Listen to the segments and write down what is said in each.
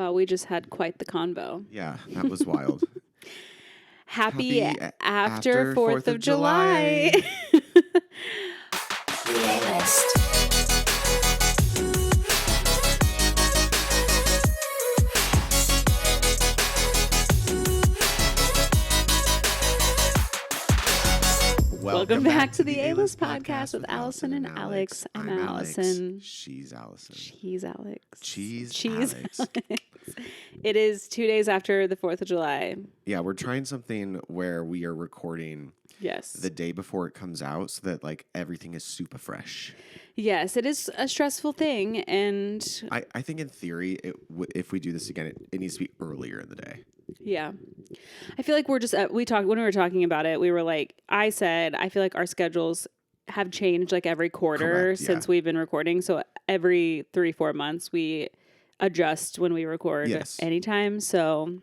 Well, we just had quite the convo. Yeah, that was wild. Happy after 4th of July. Playlist. Welcome back to the A-List podcast with Allison and Alex. I'm Allison. She's Allison. She's Alex. Cheese Alex. Alex. It is 2 days after the 4th of July. Yeah, we're trying something where we are recording Yes. the day before it comes out so that like everything is super fresh. Yes, it is a stressful thing. And I think in theory, if we do this again, it needs to be earlier in the day. yeah, I feel like we're just, when we were talking about it, we were like, I said, I feel like our schedules have changed like every quarter Correct, since we've been recording. So every 3-4 months we adjust when we record anytime. So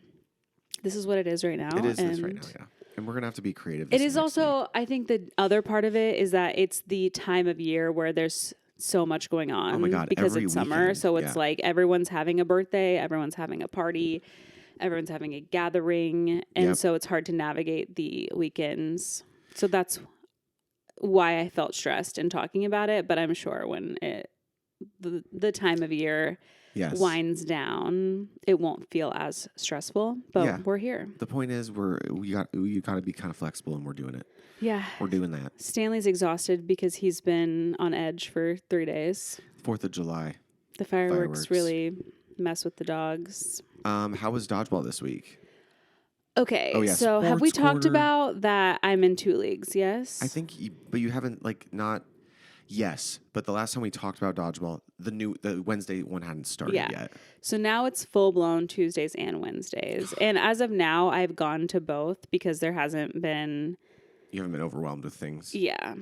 this is what it is right now. It is this right now, yeah. And we're going to have to be creative. It is also, I think the other part of it is that it's the time of year where there's so much going on. Oh my God, because every it's summer. weekend, So it's like everyone's having a birthday, everyone's having a party, everyone's having a gathering. And so it's hard to navigate the weekends. So that's why I felt stressed in talking about it. But I'm sure when the time of year winds down, it won't feel as stressful. But we're here. The point is, you got to be kind of flexible, and we're doing it. Yeah, we're doing that. Stanley's exhausted because he's been on edge for 3 days. 4th of July. The fireworks really mess with the dogs. How was dodgeball this week? Okay, so have we talked about that I'm in 2 leagues, yes? I think, but you haven't, not... Yes, but the last time we talked about dodgeball, the Wednesday one hadn't started yet. So now it's full-blown Tuesdays and Wednesdays. And as of now, I've gone to both because there hasn't been... You haven't been overwhelmed with things? Yeah.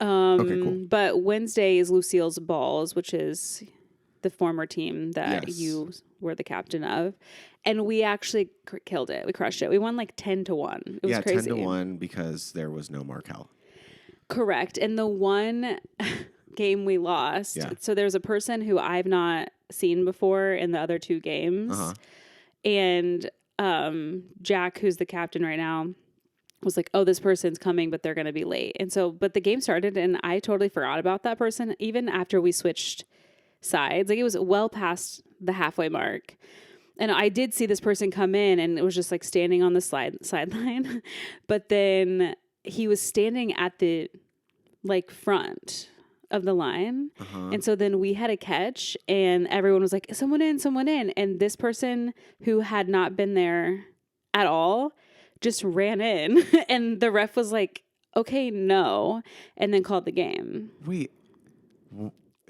Okay, cool. But Wednesday is Lucille's Balls, which is the former team that you were the captain of. And we actually killed it. We crushed it. We won 10-1. It was crazy. 10-1 because there was no Markel. Correct. And the one game we lost, so there's a person who I've not seen before in the other 2 games. And Jack, who's the captain right now, was like, oh, this person's coming, but they're going to be late. And so, but the game started and I totally forgot about that person, even after we switched sides. It was well past the halfway mark. And I did see this person come in and it was just standing on the sideline. But then he was standing at the front of the line. And so then we had a catch and everyone was like, someone in. And this person who had not been there at all just ran in. And the ref was like, okay, no. And then called the game. Wait,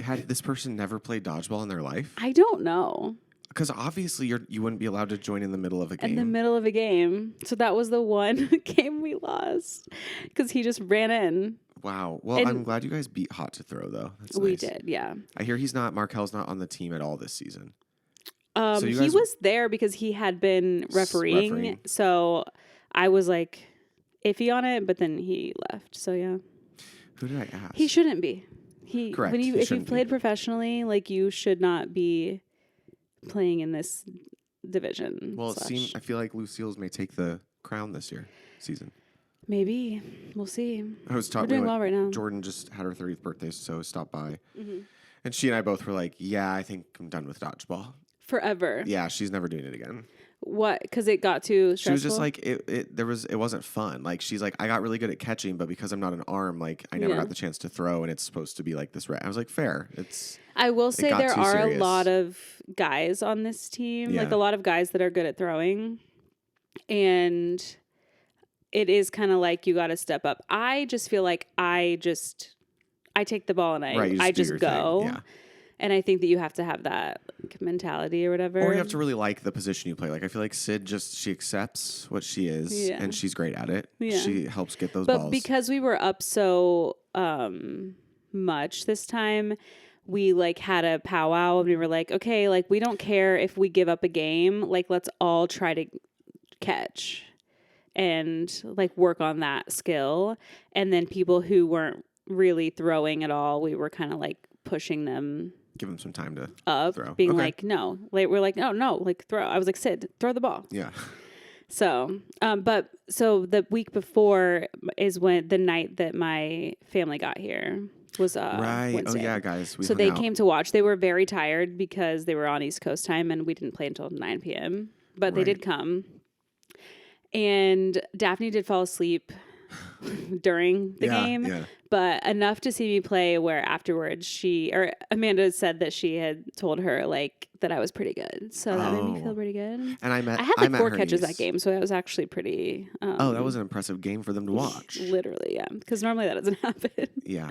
had this person never played dodgeball in their life? I don't know. Because obviously you wouldn't be allowed to join in the middle of a game. In the middle of a game. So that was the one game we lost because he just ran in. Wow. Well, I'm glad you guys beat Hot to Throw, though. That's we nice. did, yeah. I hear Markel's not on the team at all this season. So he was there because he had been refereeing. So I was iffy on it, but then he left. So, yeah. Who did I ask? He shouldn't be. Correct. If you've played professionally, you should not be playing in this division. Well, I feel like Lucille's may take the crown this season. Maybe. We'll see. We're doing well right now. Jordan just had her 30th birthday, so stopped by. And she and I both were like, yeah, I think I'm done with dodgeball. Forever. Yeah, she's never doing it again. What? Because it got too stressful? She was just like, it wasn't fun. She's like, I got really good at catching, but because I'm not an arm, I never got the chance to throw, and it's supposed to be this. I was like, fair. I will say there are a lot of guys on this team, a lot of guys that are good at throwing, and it is kind of you got to step up. I just feel like I take the ball and I just go. Yeah. And I think that you have to have that mentality or whatever. Or you have to really like the position you play. I feel like Sid she accepts what she is and she's great at it. Yeah. She helps get those balls. But because we were up so much this time, we had a powwow and we were like, okay, we don't care if we give up a game. Let's all try to catch and work on that skill. And then people who weren't really throwing at all, we were kind of pushing them give him some time to throw. Being like, no. Like, we're like, no, like, throw. I was like, Sid, throw the ball. Yeah. So, so the week before is when the night that my family got here was right. Wednesday. Oh yeah, guys. So they came to watch. They were very tired because they were on East Coast time and we didn't play until 9 p.m. But they did come. And Daphne did fall asleep during the game, but enough to see me play where afterwards Amanda said that she had told her like that I was pretty good. So that made me feel pretty good. And I had like 4 catches that game. So that was actually pretty. That was an impressive game for them to watch. Literally. Yeah. Because normally that doesn't happen. Yeah.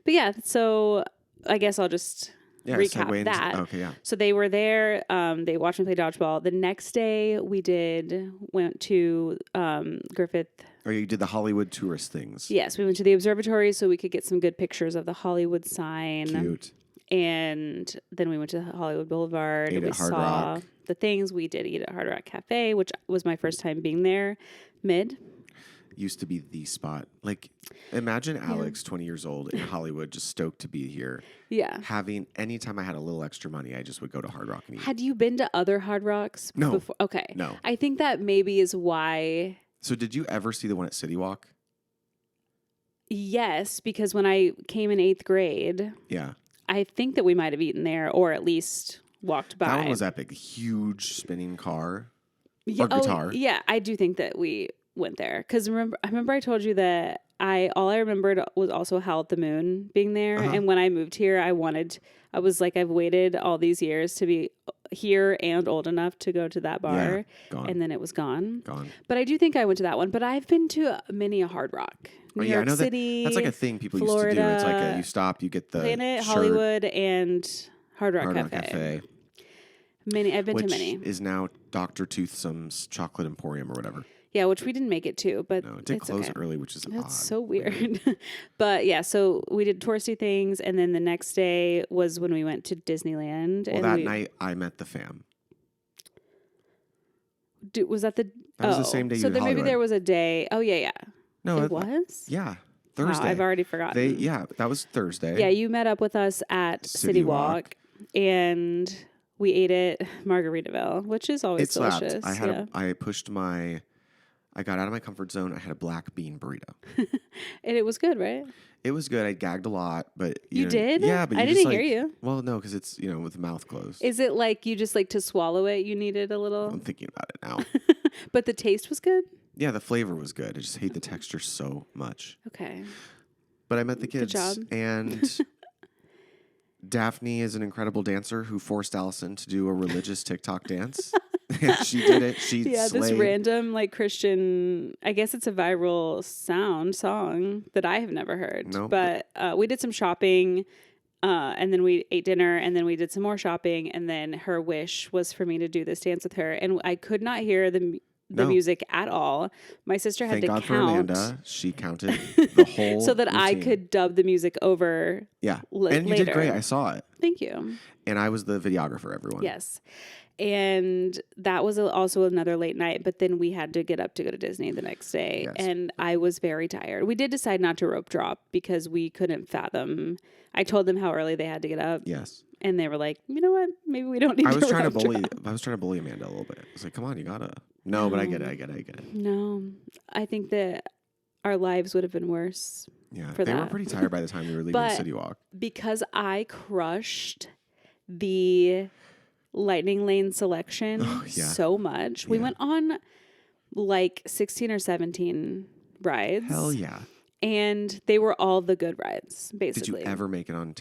But yeah, so I guess I'll just recap that. Okay, yeah. So they were there. They watched me play dodgeball. The next day we went to Griffith. Or you did the Hollywood tourist things. Yes, we went to the observatory so we could get some good pictures of the Hollywood sign. Cute. And then we went to Hollywood Boulevard. Ate we at Hard saw Rock. the things. We did eat at Hard Rock Cafe, which was my first time being there. Used to be the spot. Like, imagine Alex, 20 years old in Hollywood, just stoked to be here. Yeah. Anytime I had a little extra money, I just would go to Hard Rock and eat. Had you been to other Hard Rocks before? Okay. No. I think that maybe is why. So did you ever see the one at City Walk? Yes, because when I came in 8th grade, I think that we might have eaten there or at least walked by. That one was epic. Huge spinning car or guitar. Yeah, I do think that we went there because I remember I told you that all I remembered was also Howl at the Moon being there. And when I moved here, I was like, I've waited all these years to be here and old enough to go to that bar. Gone. And then it was gone. Gone. But I do think I went to that one. But I've been to many a Hard Rock. New York I know City, that's like a thing people Florida, used to do. It's like you stop, you get the Planet, shirt, Hollywood, and Hard Rock Cafe. I've been to many. Which is now Dr. Toothsome's Chocolate Emporium or whatever. Yeah, which we didn't make it to, but no, it did close early, which is odd. That's so weird. But yeah, so we did touristy things, and then the next day was when we went to Disneyland. Well, that night I met the fam. Was that the? That was the same day. So then maybe there was a day. Oh yeah. No, it was. Yeah, Thursday. Wow, I've already forgotten. That was Thursday. Yeah, you met up with us at City Walk, and we ate at Margaritaville, which is always delicious. I got out of my comfort zone. I had a black bean burrito. And it was good, right? It was good. I gagged a lot, but you did? Yeah, but I didn't hear you. Well, no, because it's with the mouth closed. Is it like you just like to swallow it? You needed a little. I'm thinking about it now. But the taste was good. Yeah, the flavor was good. I just hate the texture so much. Okay. But I met the kids, good job. And Daphne is an incredible dancer who forced Allison to do a religious TikTok dance. And she did it. She slayed. This random like Christian, I guess it's a viral song that I have never heard. Nope. But we did some shopping and then we ate dinner and then we did some more shopping. And then her wish was for me to do this dance with her. And I could not hear the music at all. My sister had Thank to God count. for Amanda. She counted the whole so that routine. I could dub the music over. Yeah. And you did great. I saw it. Thank you. And I was the videographer, everyone. Yes. And that was also another late night, but then we had to get up to go to Disney the next day. Yes. And I was very tired. We did decide not to rope drop because we couldn't fathom. I told them how early they had to get up. Yes. And they were like, you know what? Maybe we don't need to rope drop. I was trying to bully Amanda a little bit. I was like, come on, you gotta. No, but I get it. No, I think that our lives would have been worse. Yeah, they were pretty tired by the time we were leaving City Walk. Because I crushed the Lightning Lane selection so much. We went on like 16 or 17 rides. Hell yeah. And they were all the good rides, basically. Did you ever make it on?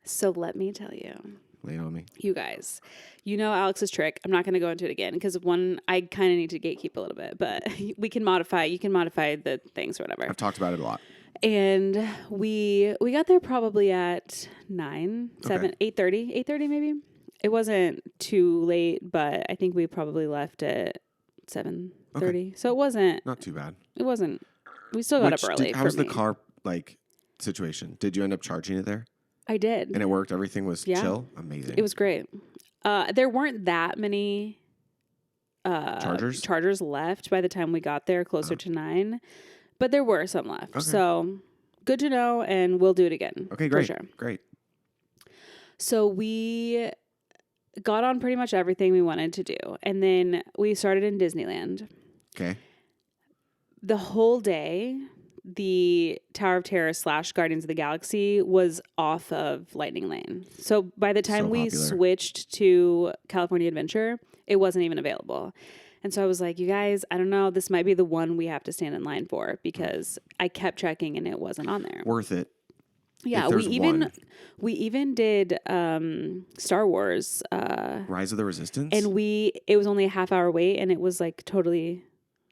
So let me tell you. Lay it on me. You guys, you know Alex's trick. I'm not going to go into it again because I kind of need to gatekeep a little bit, but we can modify. You can modify the things or whatever. I've talked about it a lot. And we got there probably at 8:30 maybe. It wasn't too late, but I think we probably left at 7:30. Okay. So it wasn't not too bad. It wasn't. We still got up early. How was the car situation? Did you end up charging it there? I did. And it worked? Everything was chill? Amazing. It was great. There weren't that many chargers left by the time we got there, closer to 9. But there were some left. Okay. So good to know, and we'll do it again. Okay, great. For sure. Great. So we got on pretty much everything we wanted to do. And then we started in Disneyland. Okay. The whole day, the Tower of Terror / Guardians of the Galaxy was off of Lightning Lane. So by the time we switched to California Adventure, it wasn't even available. And so I was like, you guys, I don't know. This might be the one we have to stand in line for because I kept checking and it wasn't on there. Worth it. Yeah, we even did Star Wars Rise of the Resistance, and it was only a half-hour wait, and it was like totally.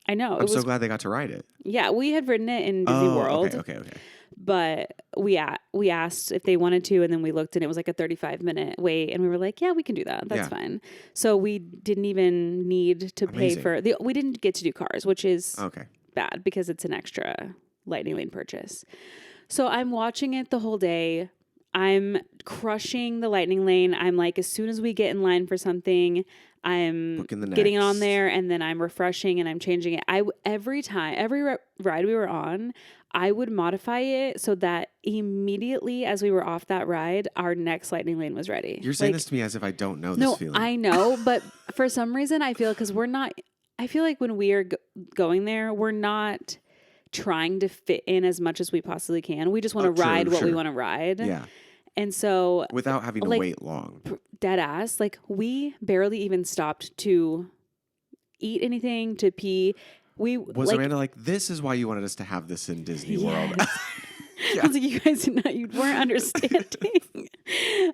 I know. I'm so glad they got to ride it. Yeah, we had ridden it in Disney World. Okay. But we asked if they wanted to, and then we looked, and it was like a 35-minute wait, and we were like, yeah, we can do that. That's fine. So we didn't even need to pay for we didn't get to do cars, which is bad because it's an extra Lightning Lane purchase. So I'm watching it the whole day. I'm crushing the Lightning Lane. I'm like, as soon as we get in line for something, I'm getting it on there, and then I'm refreshing and I'm changing it. Every ride we were on, I would modify it so that immediately as we were off that ride, our next Lightning Lane was ready. You're saying this to me as if I don't know this feeling. I know, but for some reason I feel I feel like when we are going there, we're not trying to fit in as much as we possibly can. We just want to ride what we want to ride. Yeah. And so without having to wait long. Dead ass. Like we barely even stopped to eat anything, to pee. Was Amanda like, this is why you wanted us to have this in Disney World? I was like, you guys you weren't understanding.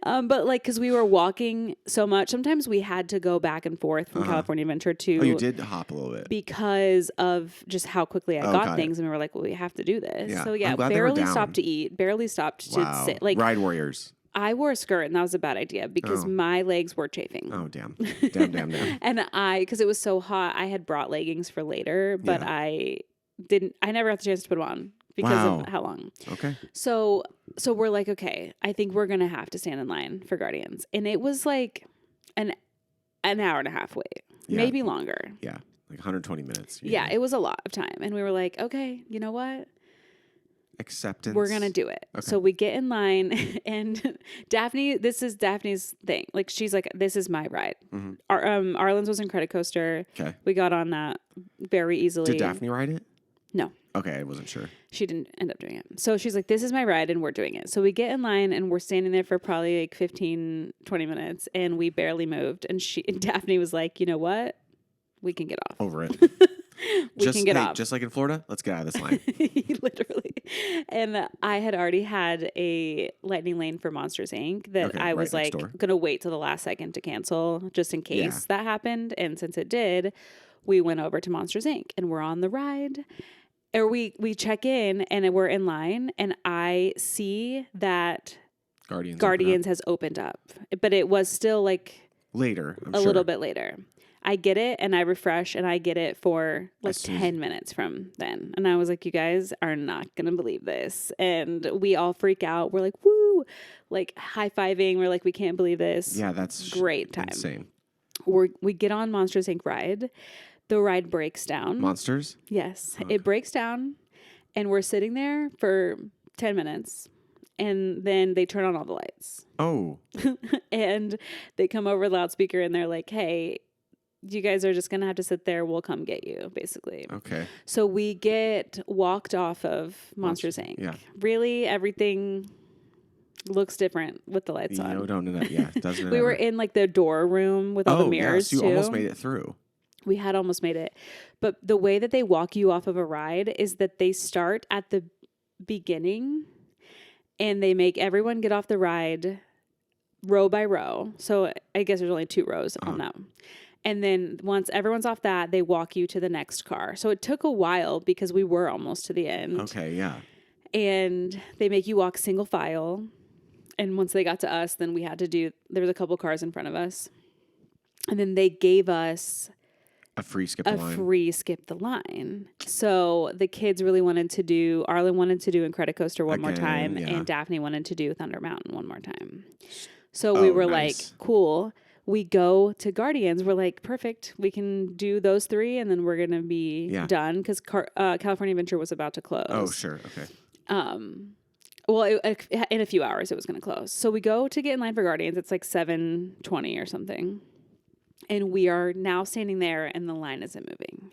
But like, because we were walking so much, sometimes we had to go back and forth from California Adventure to. Oh, you did hop a little bit because of just how quickly I got things, and we were like, well, we have to do this. Yeah. So yeah, barely stopped to eat, barely stopped to sit. Like ride warriors. I wore a skirt, and that was a bad idea because my legs were chafing. Oh, damn. And because it was so hot, I had brought leggings for later, but I never got the chance to put them on because of how long. Okay. So we're like, okay, I think we're going to have to stand in line for Guardians. And it was like an hour and a half wait, maybe longer. Yeah. Like 120 minutes. Yeah. It was a lot of time. And we were like, okay, you know what? Acceptance. We're going to do it. Okay. So we get in line and this is Daphne's thing. Like, she's like, this is my ride. Mm-hmm. Arlen's was in Credit Coaster. Okay. We got on that very easily. Did Daphne ride it? No. Okay. I wasn't sure. She didn't end up doing it. So she's like, this is my ride and we're doing it. So we get in line and we're standing there for probably like 15, 20 minutes and we barely moved. And Daphne was like, you know what? We can get off. Over it. We can get off. Just like in Florida, let's get out of this line. Literally. And I had already had a Lightning Lane for Monsters, Inc. that I was like going to wait till the last second to cancel just in case that happened. And since it did, we went over to Monsters, Inc. and we're on the ride. Or we check in and we're in line and I see that Guardians has opened up. But it was still like later, a little bit later. I get it and I refresh and I get it for like 10 minutes from then. And I was like, you guys are not going to believe this. And we all freak out. We're like, woo, like high-fiving. We're like, we can't believe this. Yeah, that's great time. Insane. We get on Monsters, Inc. ride. The ride breaks down. Monsters? Yes. Okay. It breaks down and we're sitting there for 10 minutes. And then they turn on all the lights. Oh. And they come over the loudspeaker and they're like, hey, you guys are just going to have to sit there. We'll come get you, basically. Okay. So we get walked off of Monsters, Inc. Yeah. Really, everything looks different with the lights on. Doesn't We were in like the door room with all the mirrors, you almost made it through. We had almost made it. But the way that they walk you off of a ride is that they start at the beginning and they make everyone get off the ride row by row. So I guess there's only 2 rows on that. And then once everyone's off that, they walk you to the next car. So it took a while because we were almost to the end. Okay, yeah. And they make you walk single file. And once they got to us, then we had to there was a couple cars in front of us. And then they gave us a free skip the line. So the kids really Arlen wanted to do in Coaster one more time. Yeah. And Daphne wanted to do Thunder Mountain one more time. So we were like, cool. We go to Guardians. We're like, perfect. We can do those 3 and then we're going to be done because California Adventure was about to close. Oh, sure. Okay. Well, in a few hours, it was going to close. So we go to get in line for Guardians. It's like 7:20 or something. And we are now standing there, and the line isn't moving.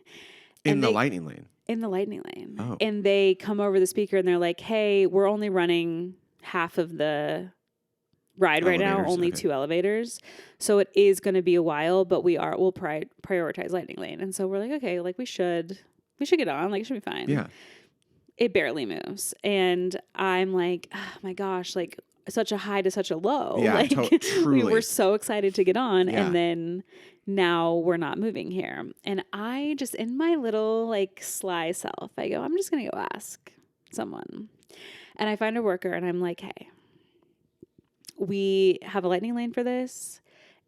In the lightning lane? In the lightning lane. Oh. And they come over the speaker, and they're like, hey, we're only running half of the ride right now, only 2 elevators. So it is going to be a while, but we'll prioritize lightning lane. And so we're like, okay, like we should get on. Like, it should be fine. Yeah. It barely moves. And I'm like, oh my gosh, like such a high to such a low. Yeah, like truly. we were so excited to get on. Yeah. And then now we're not moving here. And I just, in my little like sly self, I go, I'm just going to go ask someone. And I find a worker and I'm like, hey, we have a lightning lane for this.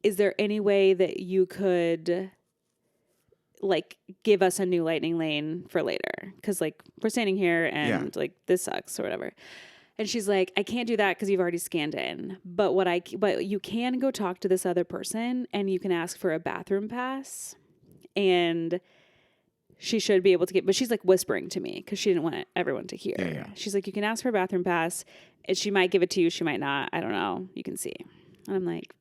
Is there any way that you could like give us a new lightning lane for later? Cause like we're standing here and like this sucks or whatever. And she's like, I can't do that because you've already scanned in. But but you can go talk to this other person and you can ask for a bathroom pass. And she should be able to get, but she's like whispering to me because she didn't want everyone to hear. Yeah. She's like, you can ask for a bathroom pass and she might give it to you. She might not. I don't know. You can see. And I'm like,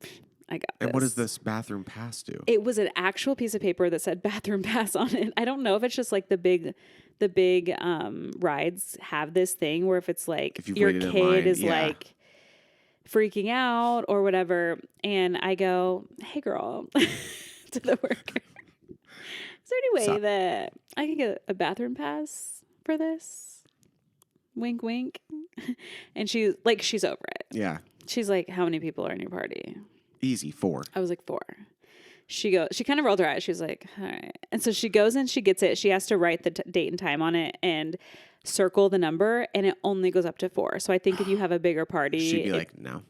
I got this. And what does this bathroom pass do? It was an actual piece of paper that said bathroom pass on it. I don't know if it's just like the big rides have this thing where if it's like if your kid is like freaking out or whatever. And I go, hey girl, to the worker. Is there any way that I can get a bathroom pass for this? Wink, wink. And she's over it. Yeah. She's like, how many people are in your party? Easy, 4. I was like, 4. She kind of rolled her eyes. She was like, all right. And so she goes and she gets it. She has to write the date and time on it and circle the number, and it only goes up to 4. So I think if you have a bigger party. She'd be like, no.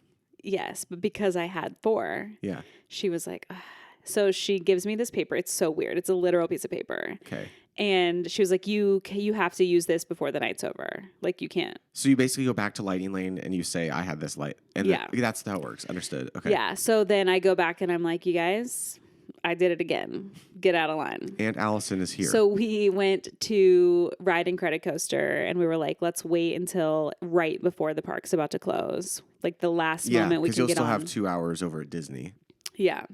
Yes, but because I had 4. Yeah. She was like, ugh. So she gives me this paper. It's so weird. It's a literal piece of paper. Okay. And she was like, you have to use this before the night's over. Like, you can't. So you basically go back to lightning lane and you say, I had this light. And that's how it works. Understood. Okay. Yeah. So then I go back and I'm like, you guys, I did it again. Get out of line. And Allison is here. So we went to Ride and Credit Coaster and we were like, let's wait until right before the park's about to close. Like the last moment we can get on. because you'll still have 2 hours over at Disney. Yeah.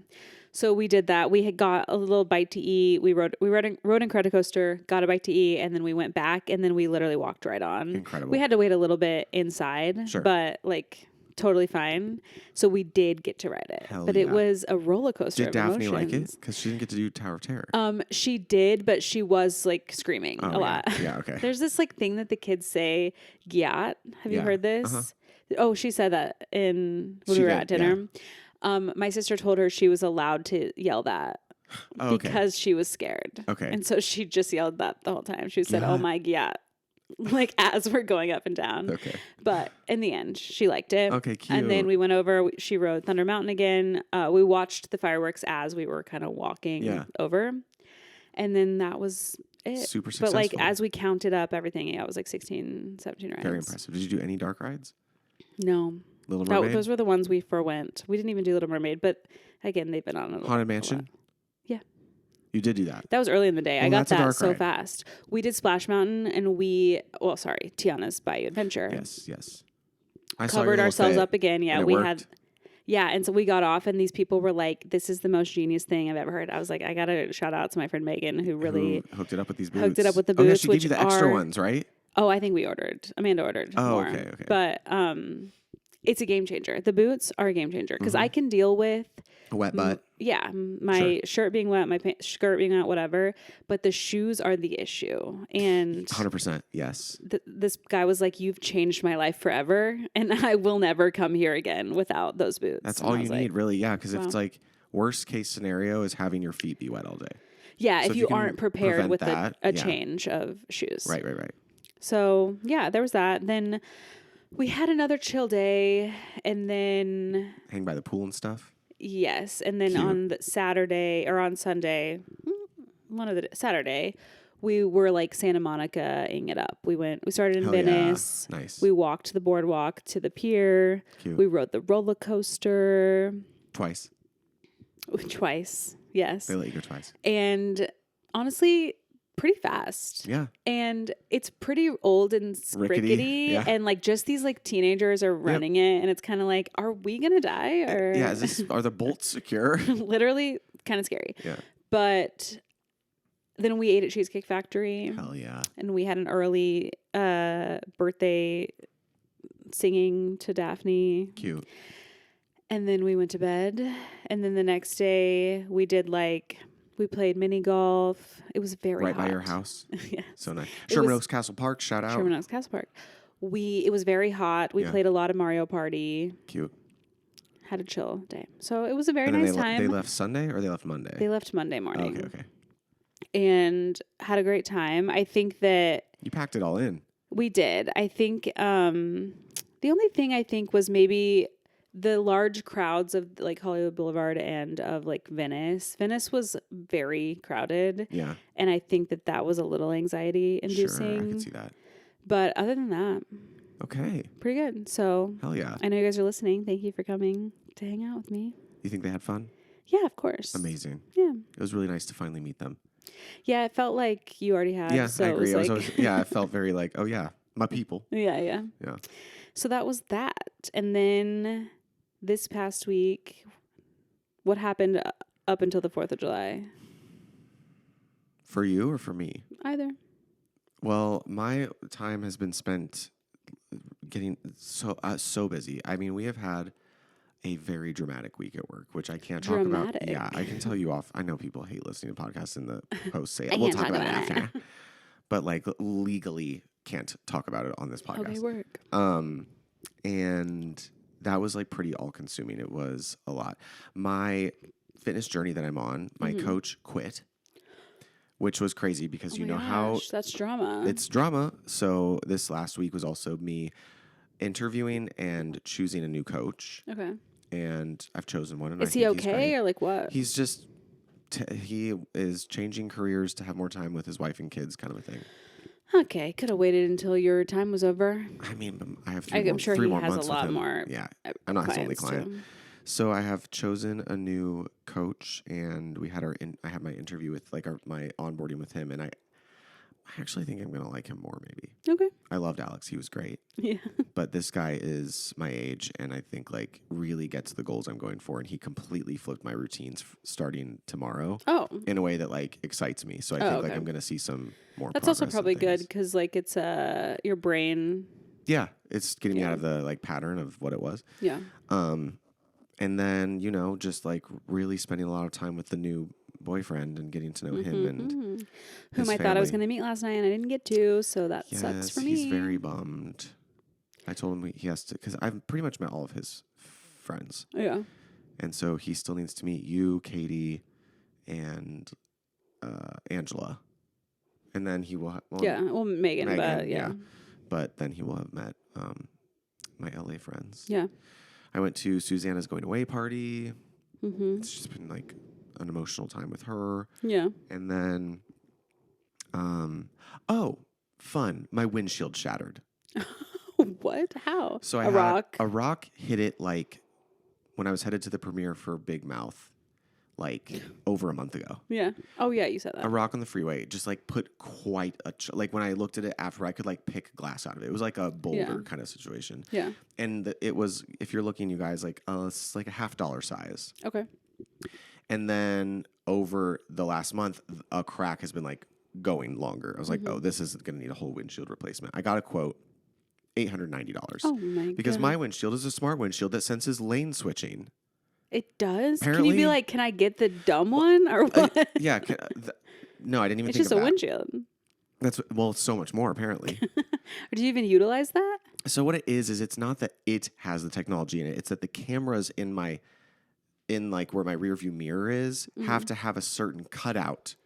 So we did that. We had got a little bite to eat. We rode in Credit Coaster, got a bite to eat, and then we went back, and then we literally walked right on. Incredible. We had to wait a little bit inside, but like totally fine. So we did get to ride it. But it was a roller coaster. Did Daphne like it? Because she didn't get to do Tower of Terror. She did, but she was like screaming a lot. Yeah, okay. There's this like thing that the kids say, gyat. Have you heard this? Uh-huh. Oh, she said that when we were at dinner. Yeah. My sister told her she was allowed to yell that because she was scared. Okay. And so she just yelled that the whole time. She said, oh my gyat, like as we're going up and down. Okay. But in the end, she liked it. Okay, cute. And then we went over, she rode Thunder Mountain again. We watched the fireworks as we were kind of walking over. And then that was it. Super successful. But like as we counted up everything, it was like 16, 17 rides. Very impressive. Did you do any dark rides? No. Little Mermaid? Those were the ones we forwent. We didn't even do Little Mermaid, but again, they've been on a Haunted Mansion? Yeah. You did do that? That was early in the day. I got that so fast. We did Splash Mountain and Tiana's Bayou Adventure. Yes. I covered ourselves up again. Yeah, and so we got off and these people were like, this is the most genius thing I've ever heard. I was like, I got to shout out to my friend Megan who really hooked it up with these boots. Hooked it up with the boots. Oh, yeah, she gave you the extra ones, right? Oh, I think we ordered. Amanda ordered more. Okay. But it's a game changer. The boots are a game changer because I can deal with a wet butt. My shirt being wet, my skirt being wet, whatever. But the shoes are the issue. And 100%, yes. This guy was like, "You've changed my life forever, and I will never come here again without those boots." That's all you need, really. Yeah, because if it's like worst case scenario is having your feet be wet all day. Yeah, so if you aren't prepared with a change of shoes. Right. So yeah, there was that. Then we had another chill day, and then hang by the pool and stuff. Yes, and then on Saturday, we were like Santa Monica-ing it up. We started in Venice. Yeah. Nice. We walked the boardwalk to the pier. Cute. We rode the roller coaster. Twice, yes. They let you go twice. And honestly, pretty fast. Yeah. And it's pretty old and rickety. Yeah. And like just these like teenagers are running it. And it's kind of like, are we going to die? Or Yeah. Are the bolts secure? Literally kind of scary. Yeah. But then we ate at Cheesecake Factory. Hell yeah. And we had an early birthday singing to Daphne. Cute. And then we went to bed. And then the next day we did we played mini golf. It was very hot. Right by your house? Yeah. So nice. Sherman Oaks Castle Park, shout out. Sherman Oaks Castle Park. It was very hot. We played a lot of Mario Party. Cute. Had a chill day. So it was a very nice time. They left Sunday or they left Monday? They left Monday morning. Okay. And had a great time. I think that... You packed it all in. We did. I think the only thing I think was maybe the large crowds of like Hollywood Boulevard and of like Venice. Venice was very crowded. Yeah. And I think that was a little anxiety inducing. Sure, I can see that. But other than that, okay. Pretty good. So hell yeah. I know you guys are listening. Thank you for coming to hang out with me. You think they had fun? Yeah, of course. Amazing. Yeah. It was really nice to finally meet them. Yeah, it felt like you already had. Yeah, so I agree. It was I felt very like, oh yeah, my people. Yeah. So that was that. And then this past week, what happened up until the 4th of July? For you or for me? Either. Well, my time has been spent getting so busy. I mean, we have had a very dramatic week at work, which I can't talk about. Yeah, I can tell you off. I know people hate listening to podcasts and the hosts say, we'll talk about it after. But like legally can't talk about it on this podcast. Okay, work. And that was like pretty all consuming. It was a lot. My fitness journey that I'm on, my coach quit, which was crazy because how that's drama. It's drama. So this last week was also me interviewing and choosing a new coach. Okay. And I've chosen one. And is he okay or like what? He's just, he is changing careers to have more time with his wife and kids kind of a thing. Okay. Could have waited until your time was over. I mean, I have I'm sure three he more has months a lot with him. more. Yeah. I'm not his only client. Too. So I have chosen a new coach and we had I had my interview with my onboarding with him and I actually think I'm going to like him more maybe. Okay. I loved Alex. He was great. Yeah. But this guy is my age and I think really gets the goals I'm going for. And he completely flipped my routines starting tomorrow. Oh. In a way that excites me. So I think I'm going to see some more That's also probably good because it's your brain. Yeah. It's getting me out of the pattern of what it was. Yeah. And then, just really spending a lot of time with the new boyfriend and getting to know him and whom I thought I was going to meet last night and I didn't get to, so that sucks for me. He's very bummed. I told him he has to, because I've pretty much met all of his friends. Yeah. And so he still needs to meet you, Katie, and Angela. And then he will Megan, but yeah. But then he will have met my LA friends. Yeah. I went to Susanna's going away party. Mm-hmm. It's just been an emotional time with her. Yeah. And then, fun. My windshield shattered. What? How? So a rock? A rock hit it when I was headed to the premiere for Big Mouth, over a month ago. Yeah. Oh yeah, you said that. A rock on the freeway just put quite a when I looked at it after, I could pick glass out of it. It was like a boulder kind of situation. Yeah. And it was, if you're looking, you guys, it's like a $50 size. Okay. And then over the last month, a crack has been going longer. I was like, oh, this is going to need a whole windshield replacement. I got a quote, $890. Oh my god! Because my windshield is a smart windshield that senses lane switching. It does? Apparently, can you be can I get the dumb one or what? Yeah. No, I didn't even it's think of that. It's just a windshield. It's so much more apparently. Do you even utilize that? So what it is it's not that it has the technology in it. It's that the cameras in where my rear view mirror is have to have a certain cutout.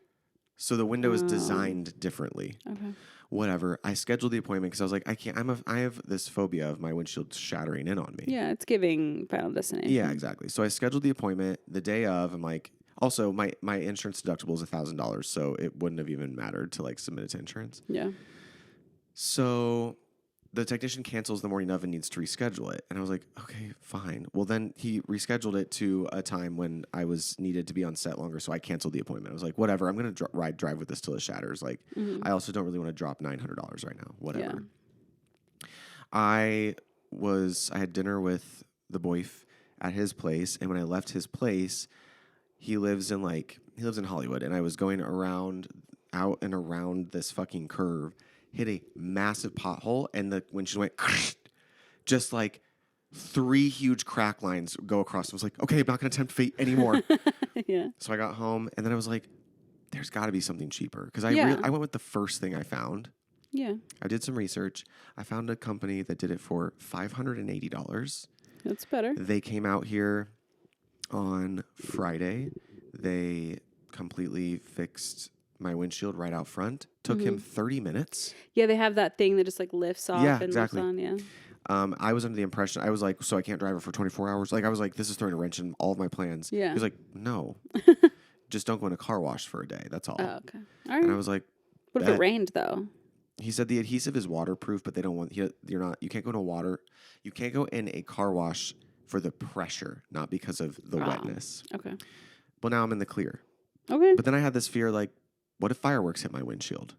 So the window is designed differently. Okay. Whatever. I scheduled the appointment because I was like, I can't. I have this phobia of my windshield shattering in on me. Yeah, it's giving Final Destination. Yeah, exactly. So I scheduled the appointment the day of. I'm like, also my insurance deductible is $1,000, so it wouldn't have even mattered to submit it to insurance. Yeah. So the technician cancels the morning of and needs to reschedule it. And I was like, okay, fine. Well, then he rescheduled it to a time when I was needed to be on set longer. So I canceled the appointment. I was like, whatever, I'm going to drive with this till it shatters. Like, I also don't really want to drop $900 right now. Whatever. Yeah. I had dinner with the boyf at his place. And when I left his place, he lives in Hollywood. And I was going out and around this fucking curve, hit a massive pothole, and the windshield went just like 3 huge crack lines go across. I was like, okay, I'm not going to tempt fate anymore. Yeah. So I got home, and then I was like, there's got to be something cheaper. Because I went with the first thing I found. Yeah. I did some research. I found a company that did it for $580. That's better. They came out here on Friday. They completely fixed my windshield right out front. Took him 30 minutes. Yeah, they have that thing that just like lifts off and exactly. lifts on. Yeah. I was under the impression, I was like, so I can't drive it for 24 hours? Like, I was like, this is throwing a wrench in all of my plans. Yeah. He was like, no. Just don't go in a car wash for a day. That's all. Oh, okay. All right. And I was like, what if it rained though? He said the adhesive is waterproof, but they don't want, you can't go in a car wash for the pressure, not because of the wetness. Okay. Well, now I'm in the clear. Okay. But then I had this fear, like, what if fireworks hit my windshield?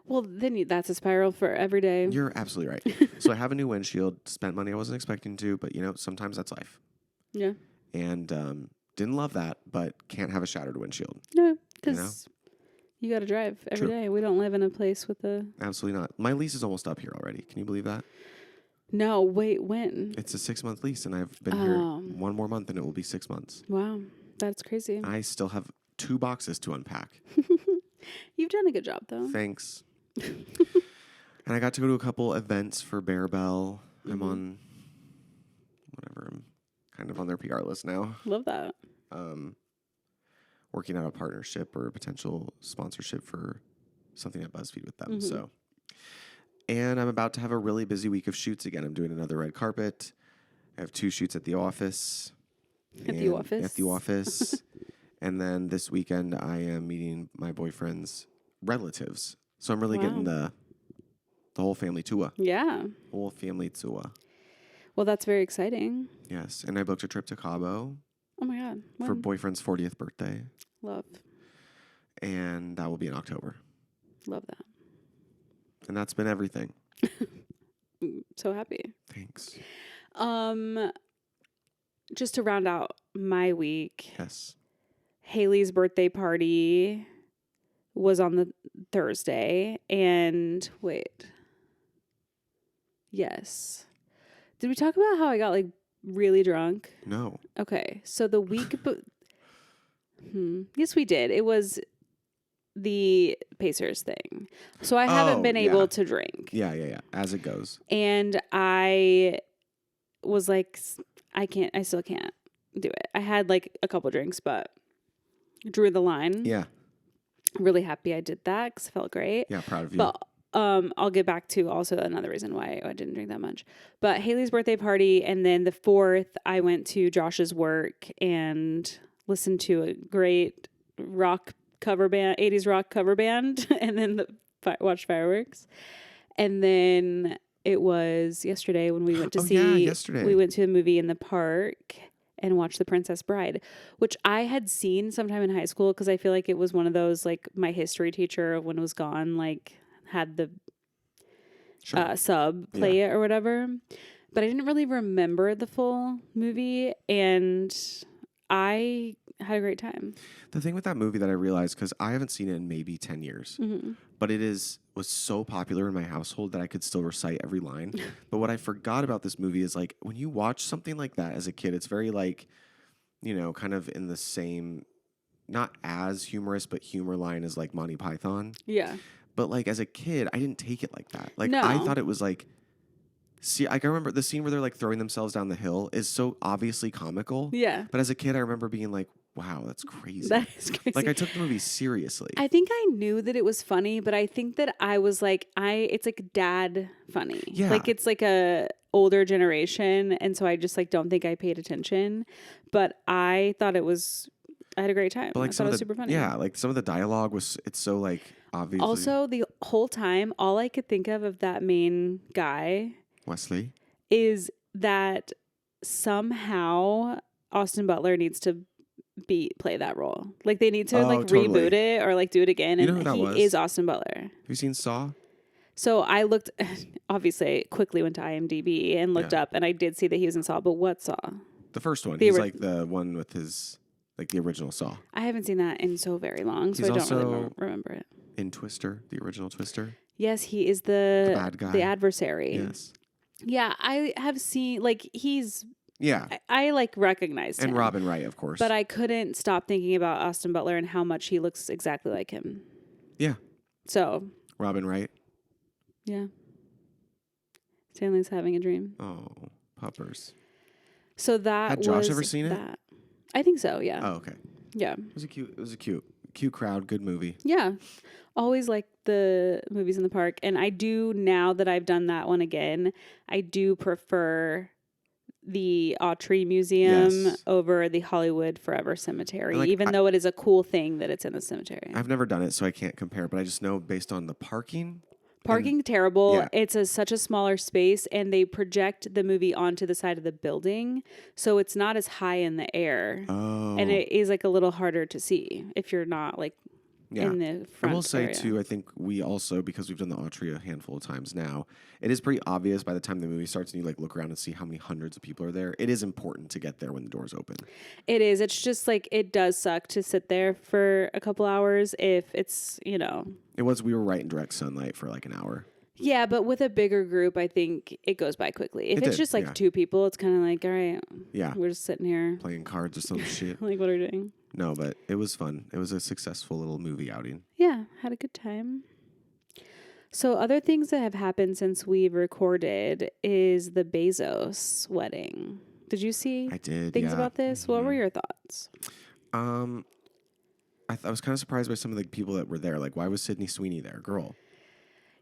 Well, then that's a spiral for every day. You're absolutely right. So I have a new windshield, spent money I wasn't expecting to, but sometimes that's life. Yeah. And didn't love that, but can't have a shattered windshield. No, because you got to drive every day. We don't live in a place with a... Absolutely not. My lease is almost up here already. Can you believe that? No, wait, when? It's a 6-month lease, and I've been here 1 more month, and it will be 6 months. Wow, that's crazy. I still have 2 boxes to unpack. You've done a good job, though. Thanks. And I got to go to a couple events for Bearbell. I'm on I'm kind of on their PR list now. Love that. Working out a partnership or a potential sponsorship for something at BuzzFeed with them. So, and I'm about to have a really busy week of shoots again. I'm doing another red carpet. I have 2 shoots at the office. At the office. And then this weekend, I am meeting my boyfriend's relatives. So I'm really getting the whole family tour. Yeah. Whole family tour. Well, that's very exciting. Yes. And I booked a trip to Cabo. Oh, my God. When? For boyfriend's 40th birthday. Love. And that will be in October. Love that. And that's been everything. So happy. Thanks. Just to round out my week. Yes. Haley's birthday party was on the Thursday. And wait. Yes. Did we talk about how I got like really drunk? No. Okay. So the week... Yes, we did. It was the Pacers thing. So I haven't been able to drink. Yeah. As it goes. And I was like, I still can't do it. I had like a couple drinks, but drew the line. Yeah. Really happy I did that because it felt great. Yeah, proud of you. But I'll get back to also another reason why I didn't drink that much. But Haley's birthday party, and then the 4th, I went to Josh's work and listened to a great rock cover band, 80s rock cover band, and then watched fireworks. And then it was yesterday when we went to we went to a movie in the park and watched The Princess Bride, which I had seen sometime in high school because I feel like it was one of those, like, my history teacher when it was gone, like, had the sub play it or whatever. But I didn't really remember the full movie, and I had a great time. The thing with that movie that I realized, because I haven't seen it in maybe 10 years, but it was so popular in my household that I could still recite every line. But what I forgot about this movie is, like, when you watch something like that as a kid, it's very, like, kind of in the same, not as humorous, but humor line as, like, Monty Python. Yeah. But, like, as a kid, I didn't take it like that. Like, no. I thought it was, like, I remember the scene where they're, like, throwing themselves down the hill is so obviously comical. Yeah. But as a kid, I remember being like, wow, that's crazy. That is crazy. Like, I took the movie seriously. I think I knew that it was funny, but I think that I was like, it's like dad funny. Yeah. Like, it's like a older generation. And so I just, like, don't think I paid attention. But I thought it was I had a great time. But like I thought it was super funny. Yeah, like some of the dialogue it's so like obviously. Also, the whole time, all I could think of that main guy, Wesley, is that somehow Austin Butler needs to play that role. Like they need to totally. reboot it or like do it again. You know And who that was? is Austin Butler. Have you seen Saw? So I looked, obviously, quickly went to IMDb and looked up, and I did see that he was in Saw. But what Saw? The first one. He's like the one with his, like the original Saw. I haven't seen that in so very long, so I don't really remember it. In Twister, the original Twister. Yes, he is the bad guy, the adversary. Yes. Yeah, I have seen he's. Yeah. I recognized him. And Robin Wright, of course. But I couldn't stop thinking about Austin Butler and how much he looks exactly like him. Yeah. So. Robin Wright. Yeah. Stanley's having a dream. Oh, puppers. So that had Josh ever seen it? I think so, yeah. Oh, okay. Yeah. It was a cute crowd, good movie. Yeah. Always like the movies in the park. And I do, now that I've done that one again, I do prefer the Autry Museum over the Hollywood Forever Cemetery, even though it is a cool thing that it's in the cemetery. I've never done it, so I can't compare, but I just know based on the parking. Parking terrible. Yeah. It's such a smaller space, and they project the movie onto the side of the building, so it's not as high in the air. Oh. And it is like a little harder to see if you're not like in the front. I will say area. too, I think we also, because we've done the Autry a handful of times now, it is pretty obvious by the time the movie starts and you like look around and see how many hundreds of people are there. It is important to get there when the doors open. It is. It's just like, it does suck to sit there for a couple hours if it's, you know. We were right in direct sunlight for like an hour. Yeah, but with a bigger group, I think it goes by quickly. If it's just like two people, it's kind of like, all right, we're just sitting here. Playing cards or some shit. Like, what are we doing? No, but it was fun. It was a successful little movie outing. Yeah, had a good time. So other things that have happened since we've recorded is the Bezos wedding. Did you see things about this? Mm-hmm. What were your thoughts? I was kind of surprised by some of the people that were there. Like, why was Sydney Sweeney there? Girl.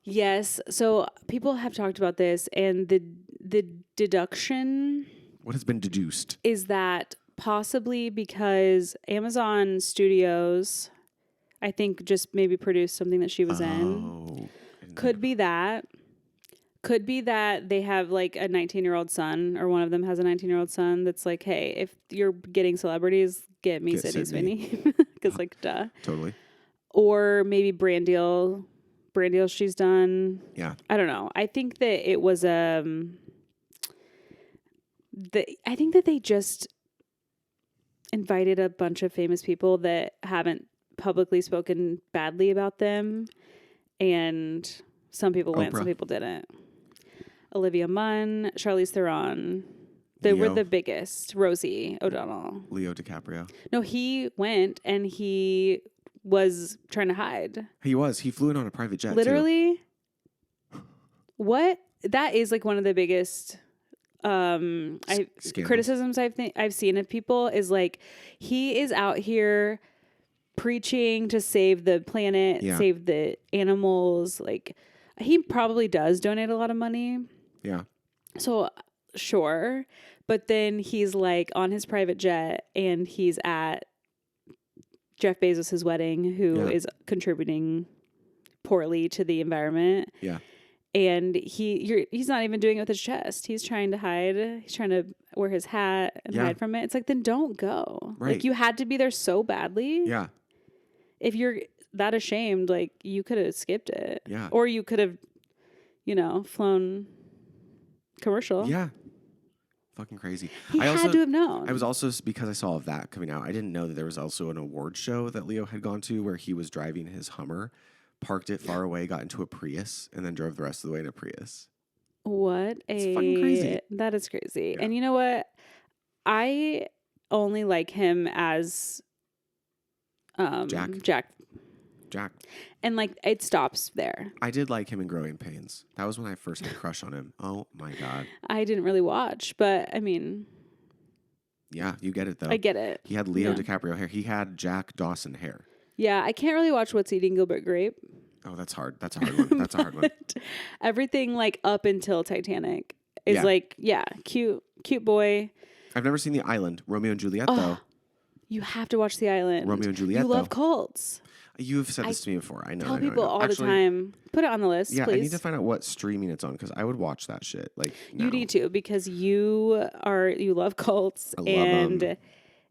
Yes. So people have talked about this, and the deduction... What has been deduced? Is that possibly because Amazon Studios, I think, just maybe produced something that she was in. Could be that. Could be that they have like a 19-year-old son, or one of them has a 19-year-old son that's like, hey, if you're getting celebrities, get Sydney Sweeney. Because like, duh. Totally. Or maybe brand deal she's done. Yeah. I don't know. I think that it was I think that they just invited a bunch of famous people that haven't publicly spoken badly about them, and some people went, some people didn't. Olivia Munn, Charlize Theron, they were the biggest. Rosie O'Donnell, Leo DiCaprio. No, he went and he was trying to hide. He flew in on a private jet. Literally. Too. What? That is like one of the biggest criticisms I've seen of people is like, he is out here preaching to save the planet, save the animals. Like, he probably does donate a lot of money. Yeah. So sure. But then he's like on his private jet and he's at Jeff Bezos' wedding, who is contributing poorly to the environment. Yeah. And he's not even doing it with his chest. He's trying to hide. He's trying to wear his hat and hide from it. It's like, then don't go. Right. Like, you had to be there so badly. Yeah. If you're that ashamed, like, you could have skipped it. Yeah. Or you could have, flown commercial. Yeah. Fucking crazy. He had to have known. I was also, because I saw that coming out, I didn't know that there was also an award show that Leo had gone to where he was driving his Hummer, parked it far away, got into a Prius, and then drove the rest of the way in a Prius. It's fucking crazy. That is crazy. Yeah. And you know what? I only like him as Jack. And like, it stops there. I did like him in Growing Pains. That was when I first had a crush on him. Oh my God. I didn't really watch, but I mean. Yeah, you get it though. I get it. He had Leo DiCaprio hair. He had Jack Dawson hair. Yeah, I can't really watch What's Eating Gilbert Grape. Oh, that's hard. That's a hard one. That's a hard one. Everything like up until Titanic is cute boy. I've never seen The Island. Romeo and Juliet though. You have to watch The Island. Romeo and Juliet. You love cults. You've said this to me before. I know. Tell people all the time. Put it on the list, yeah, please. I need to find out what streaming it's on because I would watch that shit. Like now. You need to because you love cults I love and them.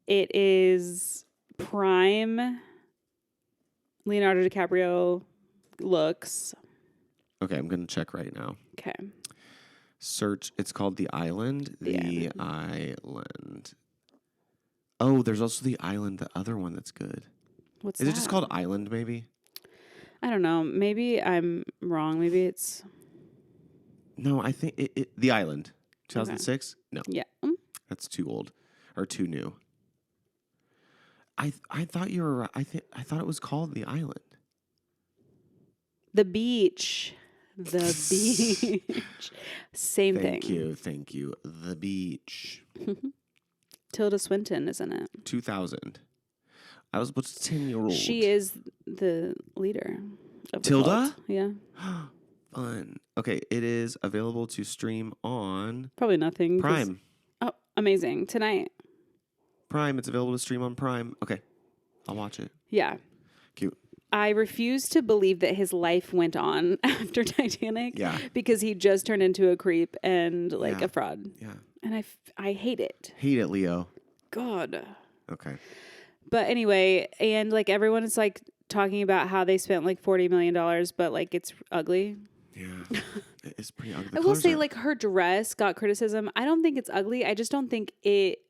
It is prime Leonardo DiCaprio looks. Okay, I'm gonna check right now. Okay. Search. It's called The Island. The Island. Oh, there's also The Island, the other one that's good. What's Is that? it just called Island, maybe? I don't know. Maybe I'm wrong. Maybe it's... No, I think The Island. 2006? Okay. No. Yeah. That's too old. Or too new. I thought you were... I thought it was called The Island. The Beach. The Beach. Same thing. Thank you. The Beach. Tilda Swinton, isn't it? 2000. I was about 10-year-old. She is the leader of the Tilda? cult. Yeah. Fun. Okay, it is available to stream on... Probably nothing. Prime. Oh, amazing. Tonight. Prime. It's available to stream on Prime. Okay. I'll watch it. Yeah. Cute. I refuse to believe that his life went on after Titanic. Yeah. Because he just turned into a creep and a fraud. Yeah. And I hate it. Hate it, Leo. God. Okay. But anyway, and everyone is talking about how they spent $40 million, but it's ugly. Yeah. It's pretty ugly. I will say her dress got criticism. I don't think it's ugly. I just don't think it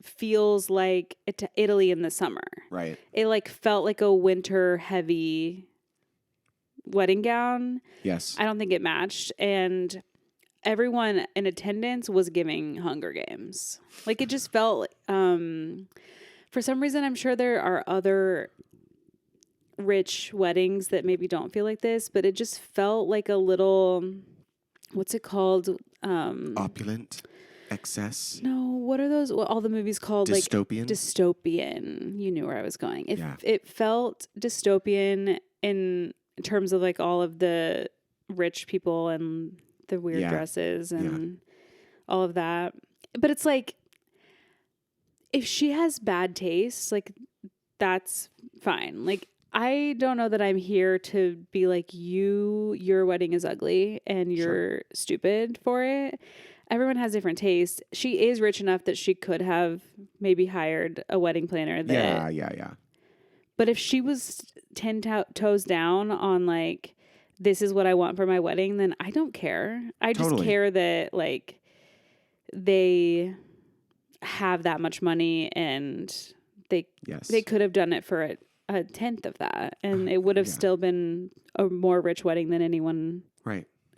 feels like Italy in the summer. Right. It felt like a winter heavy wedding gown. Yes. I don't think it matched. And everyone in attendance was giving Hunger Games. It just felt, for some reason, I'm sure there are other rich weddings that maybe don't feel like this, but it just felt like a little, what's it called? Opulent. Excess. No, what are those? All the movies called Dystopian. Dystopian. You knew where I was going. It felt dystopian in terms of all of the rich people and the weird dresses and all of that. But it's if she has bad taste, that's fine. I don't know that I'm here to be your wedding is ugly and you're stupid for it. Everyone has different tastes. She is rich enough that she could have maybe hired a wedding planner. Yeah. But if she was 10 toes down on this is what I want for my wedding, then I don't care. I just care that they have that much money and they could have done it for a tenth of that, and it would have still been a more rich wedding than anyone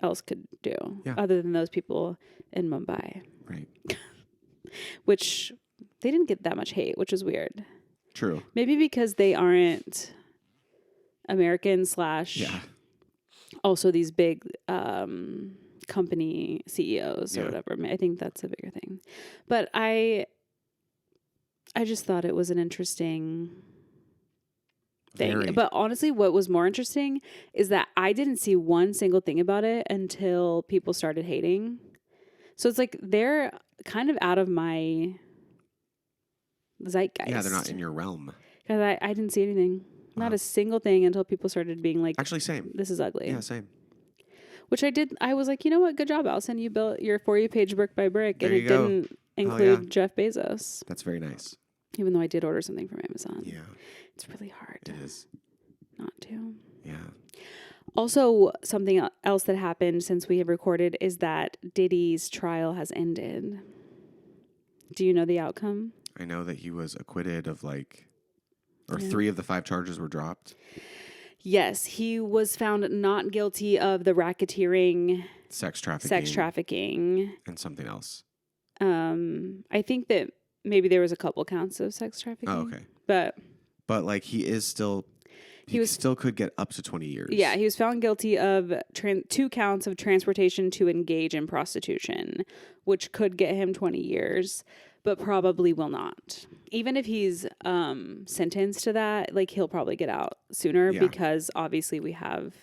else could do, other than those people in Mumbai. Right. Which they didn't get that much hate, which is weird. True. Maybe because they aren't American / also these big company CEOs or whatever. I think that's a bigger thing. But I just thought it was an interesting thing. Very. But honestly, what was more interesting is that I didn't see one single thing about it until people started hating. So it's they're kind of out of my zeitgeist. Yeah, they're not in your realm. Because I didn't see anything. Not a single thing until people started being actually, same. This is ugly. Yeah, same. Which I did. I was you know what? Good job, Allison. You built your For You page brick by brick, there and it didn't include Jeff Bezos. That's very nice. Even though I did order something from Amazon. Yeah. It's really hard. It is. Not to. Yeah. Also, something else that happened since we have recorded is that Diddy's trial has ended. Do you know the outcome? I know that he was acquitted of 3 of the 5 charges were dropped. Yes, he was found not guilty of the racketeering, sex trafficking, and something else. I think that maybe there was a couple counts of sex trafficking. Oh, okay. But he is still... He still could get up to 20 years. Yeah, he was found guilty of 2 counts of transportation to engage in prostitution, which could get him 20 years, but probably will not. Even if he's sentenced to that, he'll probably get out sooner because obviously we have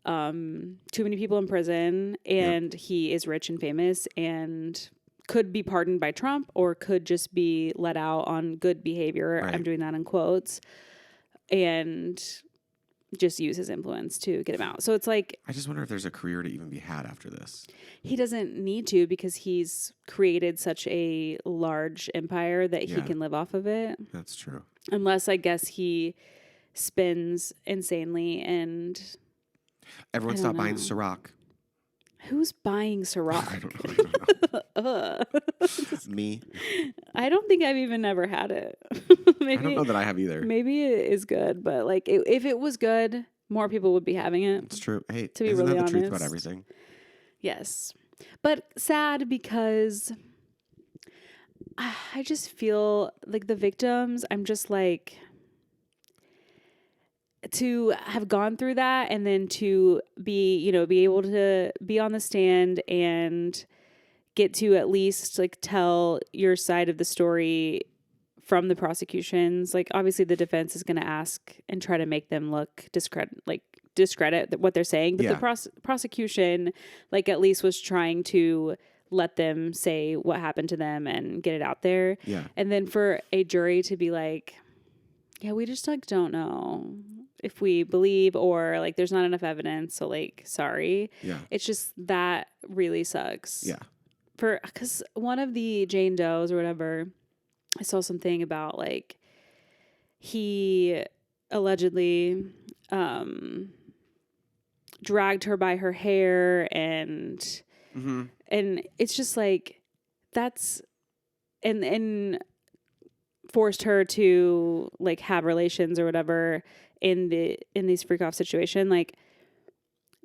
too many people in prison and he is rich and famous and could be pardoned by Trump or could just be let out on good behavior. Right. I'm doing that in quotes. And just use his influence to get him out. So it's like... I just wonder if there's a career to even be had after this. He doesn't need to because he's created such a large empire that he can live off of it. That's true. Unless, I guess, he spins insanely and... Everyone stop buying Ciroc. Who's buying Ciroc? I don't know. Me. I don't think I've even ever had it. Maybe, I don't know that I have either. Maybe it is good, but like if it was good, more people would be having it. It's true. Hey, to be isn't really that the honest. truth about everything? Yes. But sad because I just feel like the victims, I'm just like... to have gone through that and then to be able to be on the stand and get to at least like tell your side of the story from the prosecutions. Like obviously the defense is going to ask and try to make them look discredit what they're saying. But the prosecution like at least was trying to let them say what happened to them and get it out there. Yeah. And then for a jury to be like, yeah, we just like don't know if we believe or like there's not enough evidence, so like sorry. Yeah. It's just that really sucks. Yeah. Because one of the Jane Does or whatever, I saw something about like he allegedly dragged her by her hair and it's just like that's and forced her to like have relations or whatever in these freak off situation. Like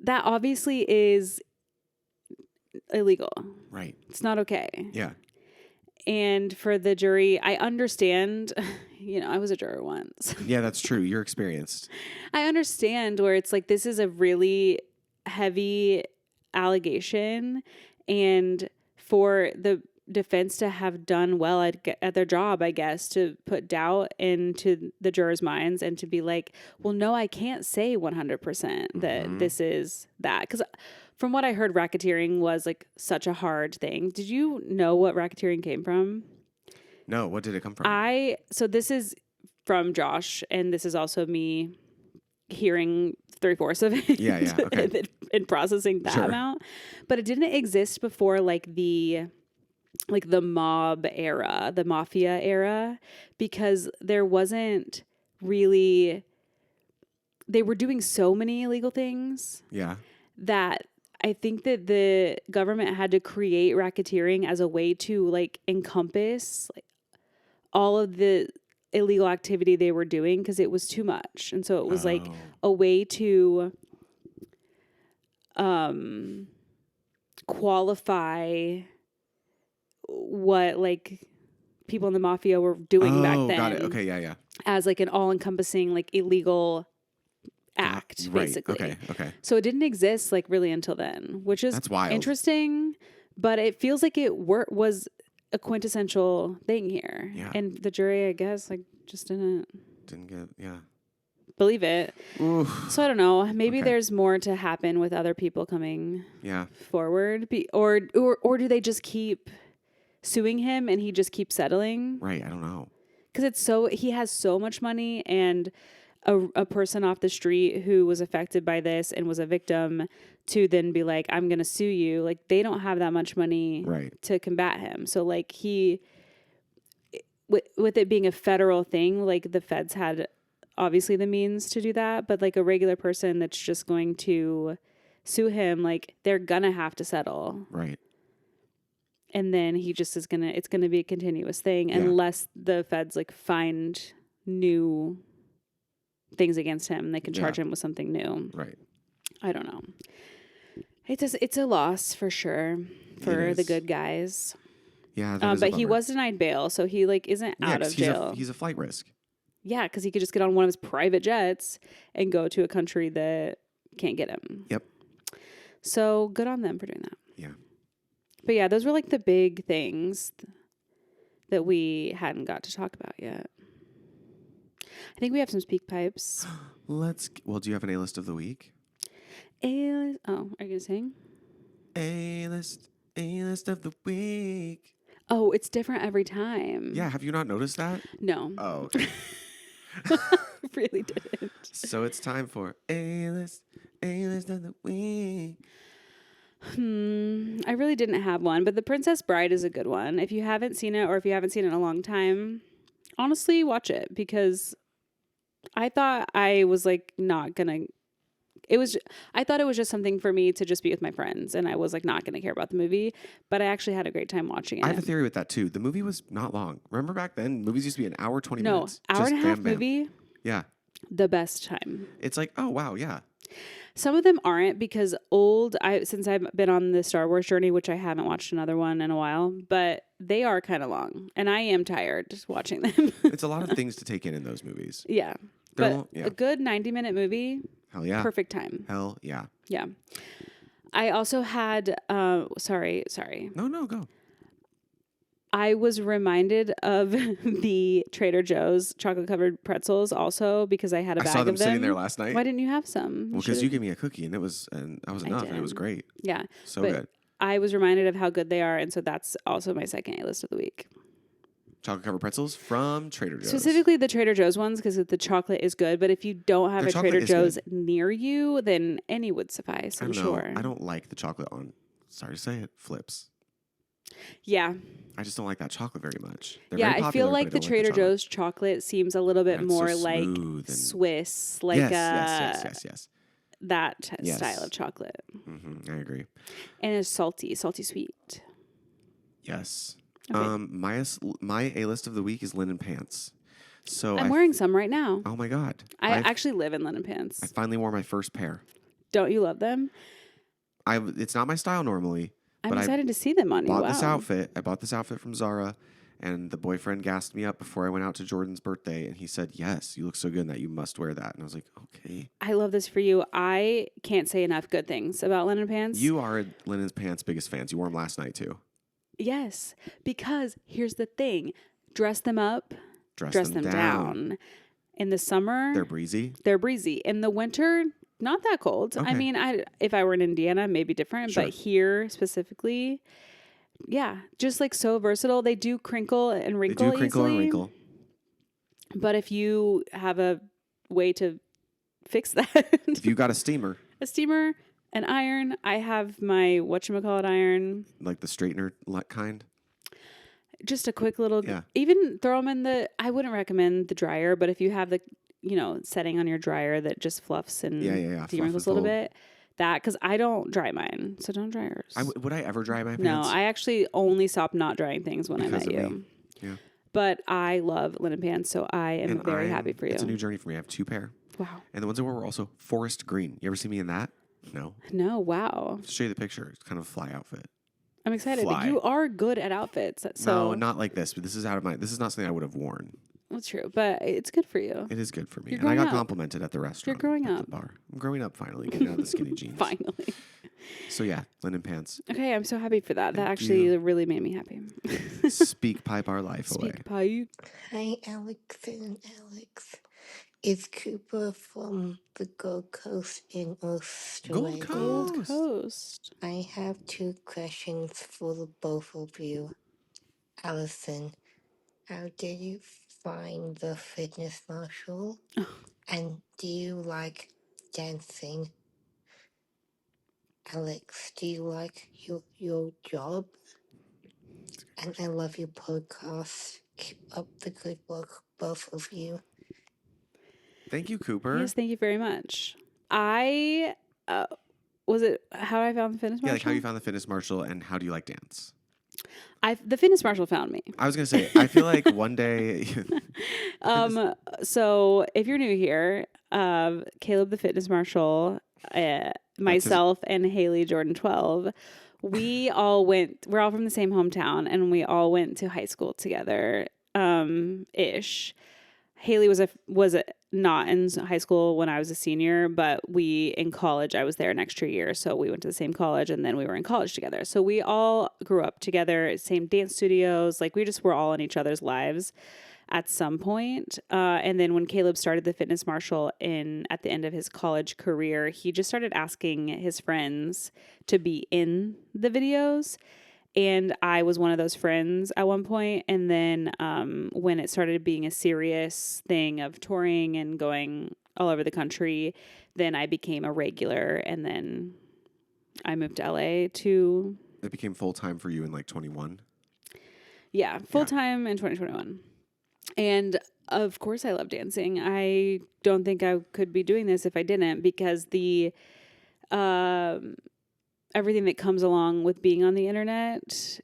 that obviously is illegal. Right. It's not okay. Yeah. And for the jury, I understand, I was a juror once. Yeah, that's true. You're experienced. I understand where it's like, this is a really heavy allegation, and for the defense to have done well at their job, I guess, to put doubt into the jurors' minds and to be like, well, no, I can't say 100% that this is that. Because from what I heard, racketeering was like such a hard thing. Did you know what racketeering came from? No, what did it come from? So this is from Josh, and this is also me hearing 3/4 of it. Yeah, okay. and processing that amount. But it didn't exist before like the mob era, the mafia era, because there wasn't really, they were doing so many illegal things. Yeah. That I think that the government had to create racketeering as a way to like encompass like all of the illegal activity they were doing because it was too much. And so it was like a way to qualify what like people in the mafia were doing back then. Got it. Okay, yeah. As like an all-encompassing like illegal act, basically. Okay. So it didn't exist like really until then, which is that's wild. Interesting, but it feels like it was a quintessential thing here. Yeah. And the jury, I guess, like just didn't believe it. Oof. So I don't know. Maybe there's more to happen with other people coming forward, or do they just keep suing him and he just keeps settling? Right. I don't know. Because he has so much money, and a person off the street who was affected by this and was a victim to then be like, I'm going to sue you. Like they don't have that much money to combat him. So like with it being a federal thing, like the feds had obviously the means to do that, but like a regular person that's just going to sue him, like they're going to have to settle. Right. And then he just it's going to be a continuous thing unless the feds like find new things against him. They can charge him with something new. Right. I don't know. It's a loss for sure for the good guys. Yeah. But he was denied bail, so he like isn't out of jail. He's a flight risk. Yeah, because he could just get on one of his private jets and go to a country that can't get him. Yep. So good on them for doing that. Yeah. But yeah, those were like the big things that we hadn't got to talk about yet. I think we have some speak pipes. Do you have an A-list of the week? A-list. Oh, are you going to sing? A-list. A-list of the week. Oh, it's different every time. Yeah, have you not noticed that? No. Oh, okay. Really didn't. So it's time for A-list of the week. I really didn't have one, but The Princess Bride is a good one. If you haven't seen it or if you haven't seen it in a long time, honestly, watch it because I thought I was like not gonna. I thought it was just something for me to just be with my friends, and I was like not gonna care about the movie. But I actually had a great time watching it. I have a theory with that too. The movie was not long. Remember back then, movies used to be an hour 20 minutes. No, hour and a half movie. Yeah, the best time. It's like, oh wow, yeah. Some of them aren't because since I've been on the Star Wars journey, which I haven't watched another one in a while, but they are kind of long, and I am tired just watching them. It's a lot of things to take in those movies. Yeah, but a good 90-minute movie. Hell yeah, perfect time. Hell yeah. Yeah. I also had. Sorry. No, go. I was reminded of the Trader Joe's chocolate-covered pretzels also because I had a bag of them. I saw them sitting there last night. Why didn't you have some? Well, because you gave me a cookie and that was enough and it was great. Yeah. So good. I was reminded of how good they are, and so that's also my second A-list of the week. Chocolate-covered pretzels from Trader Joe's. Specifically the Trader Joe's ones because the chocolate is good, but if you don't have a Trader Joe's near you, then any would suffice, I'm sure. I don't like the chocolate on, sorry to say it, flips. Yeah. I just don't like that chocolate very much. They're very popular, I feel like the Trader Joe's chocolate seems a little bit more so like Swiss, like yes. That style of chocolate. Mm-hmm, I agree. And it's salty sweet. Yes. Okay. My A-list of the week is linen pants. So I'm wearing some right now. Oh my God. I actually live in linen pants. I finally wore my first pair. Don't you love them? It's not my style normally. I'm excited to see them on you. I bought this outfit from Zara, and the boyfriend gassed me up before I went out to Jordan's birthday, and he said, "Yes, you look so good in that. You must wear that." And I was like, "Okay." I love this for you. I can't say enough good things about linen pants. You are linen pants' biggest fans. You wore them last night too. Yes, because here's the thing: dress them up, dress them down. In the summer, they're breezy. In the winter, not that cold. Okay. I mean, if I were in Indiana, maybe different, sure. But here specifically, yeah, just like so versatile. They do crinkle and wrinkle easily. But if you have a way to fix that, if you got a steamer, an iron. I have my whatchamacallit iron, like the straightener kind. Just a quick little, even throw them in I wouldn't recommend the dryer, but if you have the, setting on your dryer that just fluffs and de-wrinkles a little bit, because I don't dry mine, so don't dry yours. Would I ever dry my pants? No, I actually only stopped not drying things when I met you. Yeah. But I love linen pants, so I am very happy for you. It's a new journey for me. I have 2 pair. Wow. And the ones I wore were also forest green. You ever see me in that? No. No, wow. I'll show you the picture. It's kind of a fly outfit. I'm excited. But you are good at outfits. So. No, not like this. But this is this is not something I would have worn. That's true, but it's good for you. It is good for me. And I got complimented at the restaurant. You're growing up. At the bar. I'm growing up finally, getting out of the skinny jeans. Finally. So yeah, linen pants. Okay, I'm so happy for that. That actually really made me happy. Speak pipe our life away. Speak pipe. Hi, Alex and Alex. It's Cooper from the Gold Coast in Australia. Gold Coast. I have 2 questions for the both of you. Allison, how did you find the fitness marshal? And do you like dancing? Alex, do you like your job? And I love your podcast. Keep up the good work, both of you. Thank you, Cooper. Yes, thank you very much. Was it how I found the fitness marshal? Yeah, like how you found the fitness marshal and how do you like dance? The fitness marshal found me. I was going to say, I feel like one day. So if you're new here, Caleb, the fitness marshal, myself and Haley, Jordan 12, we're all from the same hometown and we all went to high school together, ish. Haley was not in high school when I was a senior, but in college, I was there an extra year. So we went to the same college and then we were in college together. So we all grew up together, same dance studios. Like we just were all in each other's lives at some point. And then when Caleb started the fitness marshal at the end of his college career, he just started asking his friends to be in the videos. And I was one of those friends at one point. And then when it started being a serious thing of touring and going all over the country, then I became a regular. And then I moved to LA to... It became full-time for you in like 21? Yeah, full-time in 2021. And of course I love dancing. I don't think I could be doing this if I didn't, because the... everything that comes along with being on the internet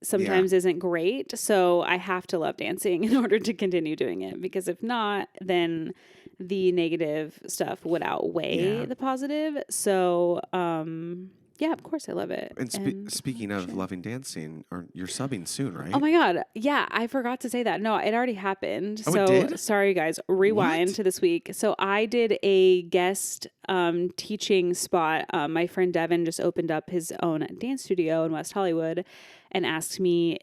sometimes isn't great. So I have to love dancing in order to continue doing it, because if not, then the negative stuff would outweigh the positive. So, yeah, of course I love it. And speaking of loving dancing, you're subbing soon, right? Oh my God. Yeah, I forgot to say that. No, it already happened. Oh, so it did? Sorry guys, rewind to this week. So I did a guest teaching spot. My friend Devin just opened up his own dance studio in West Hollywood and asked me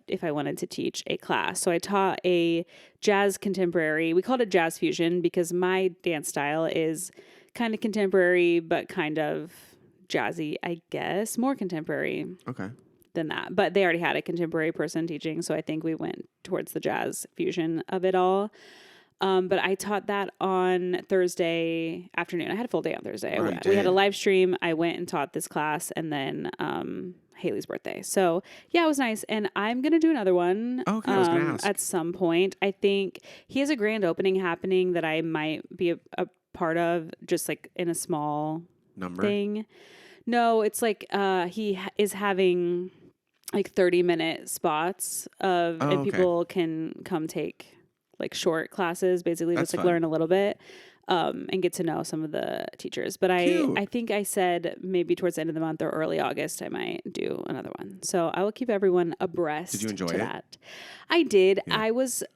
if I wanted to teach a class. So I taught a jazz contemporary. We called it jazz fusion because my dance style is kind of contemporary, but kind of jazzy, I guess, more contemporary than that. But they already had a contemporary person teaching, so I think we went towards the jazz fusion of it all. But I taught that on Thursday afternoon. I had a full day on Thursday. We had a live stream. I went and taught this class, and then Haley's birthday. So yeah, it was nice. And I'm going to do another one I was gonna ask. at some point. I think he has a grand opening happening that I might be a part of, just like in a small thing. No, it's like he is having like 30-minute spots and people can come take like short classes, basically. That's just like learn a little bit and get to know some of the teachers. But I think I said maybe towards the end of the month or early August I might do another one. So I will keep everyone abreast. Did you enjoy it? That. I did. Yeah.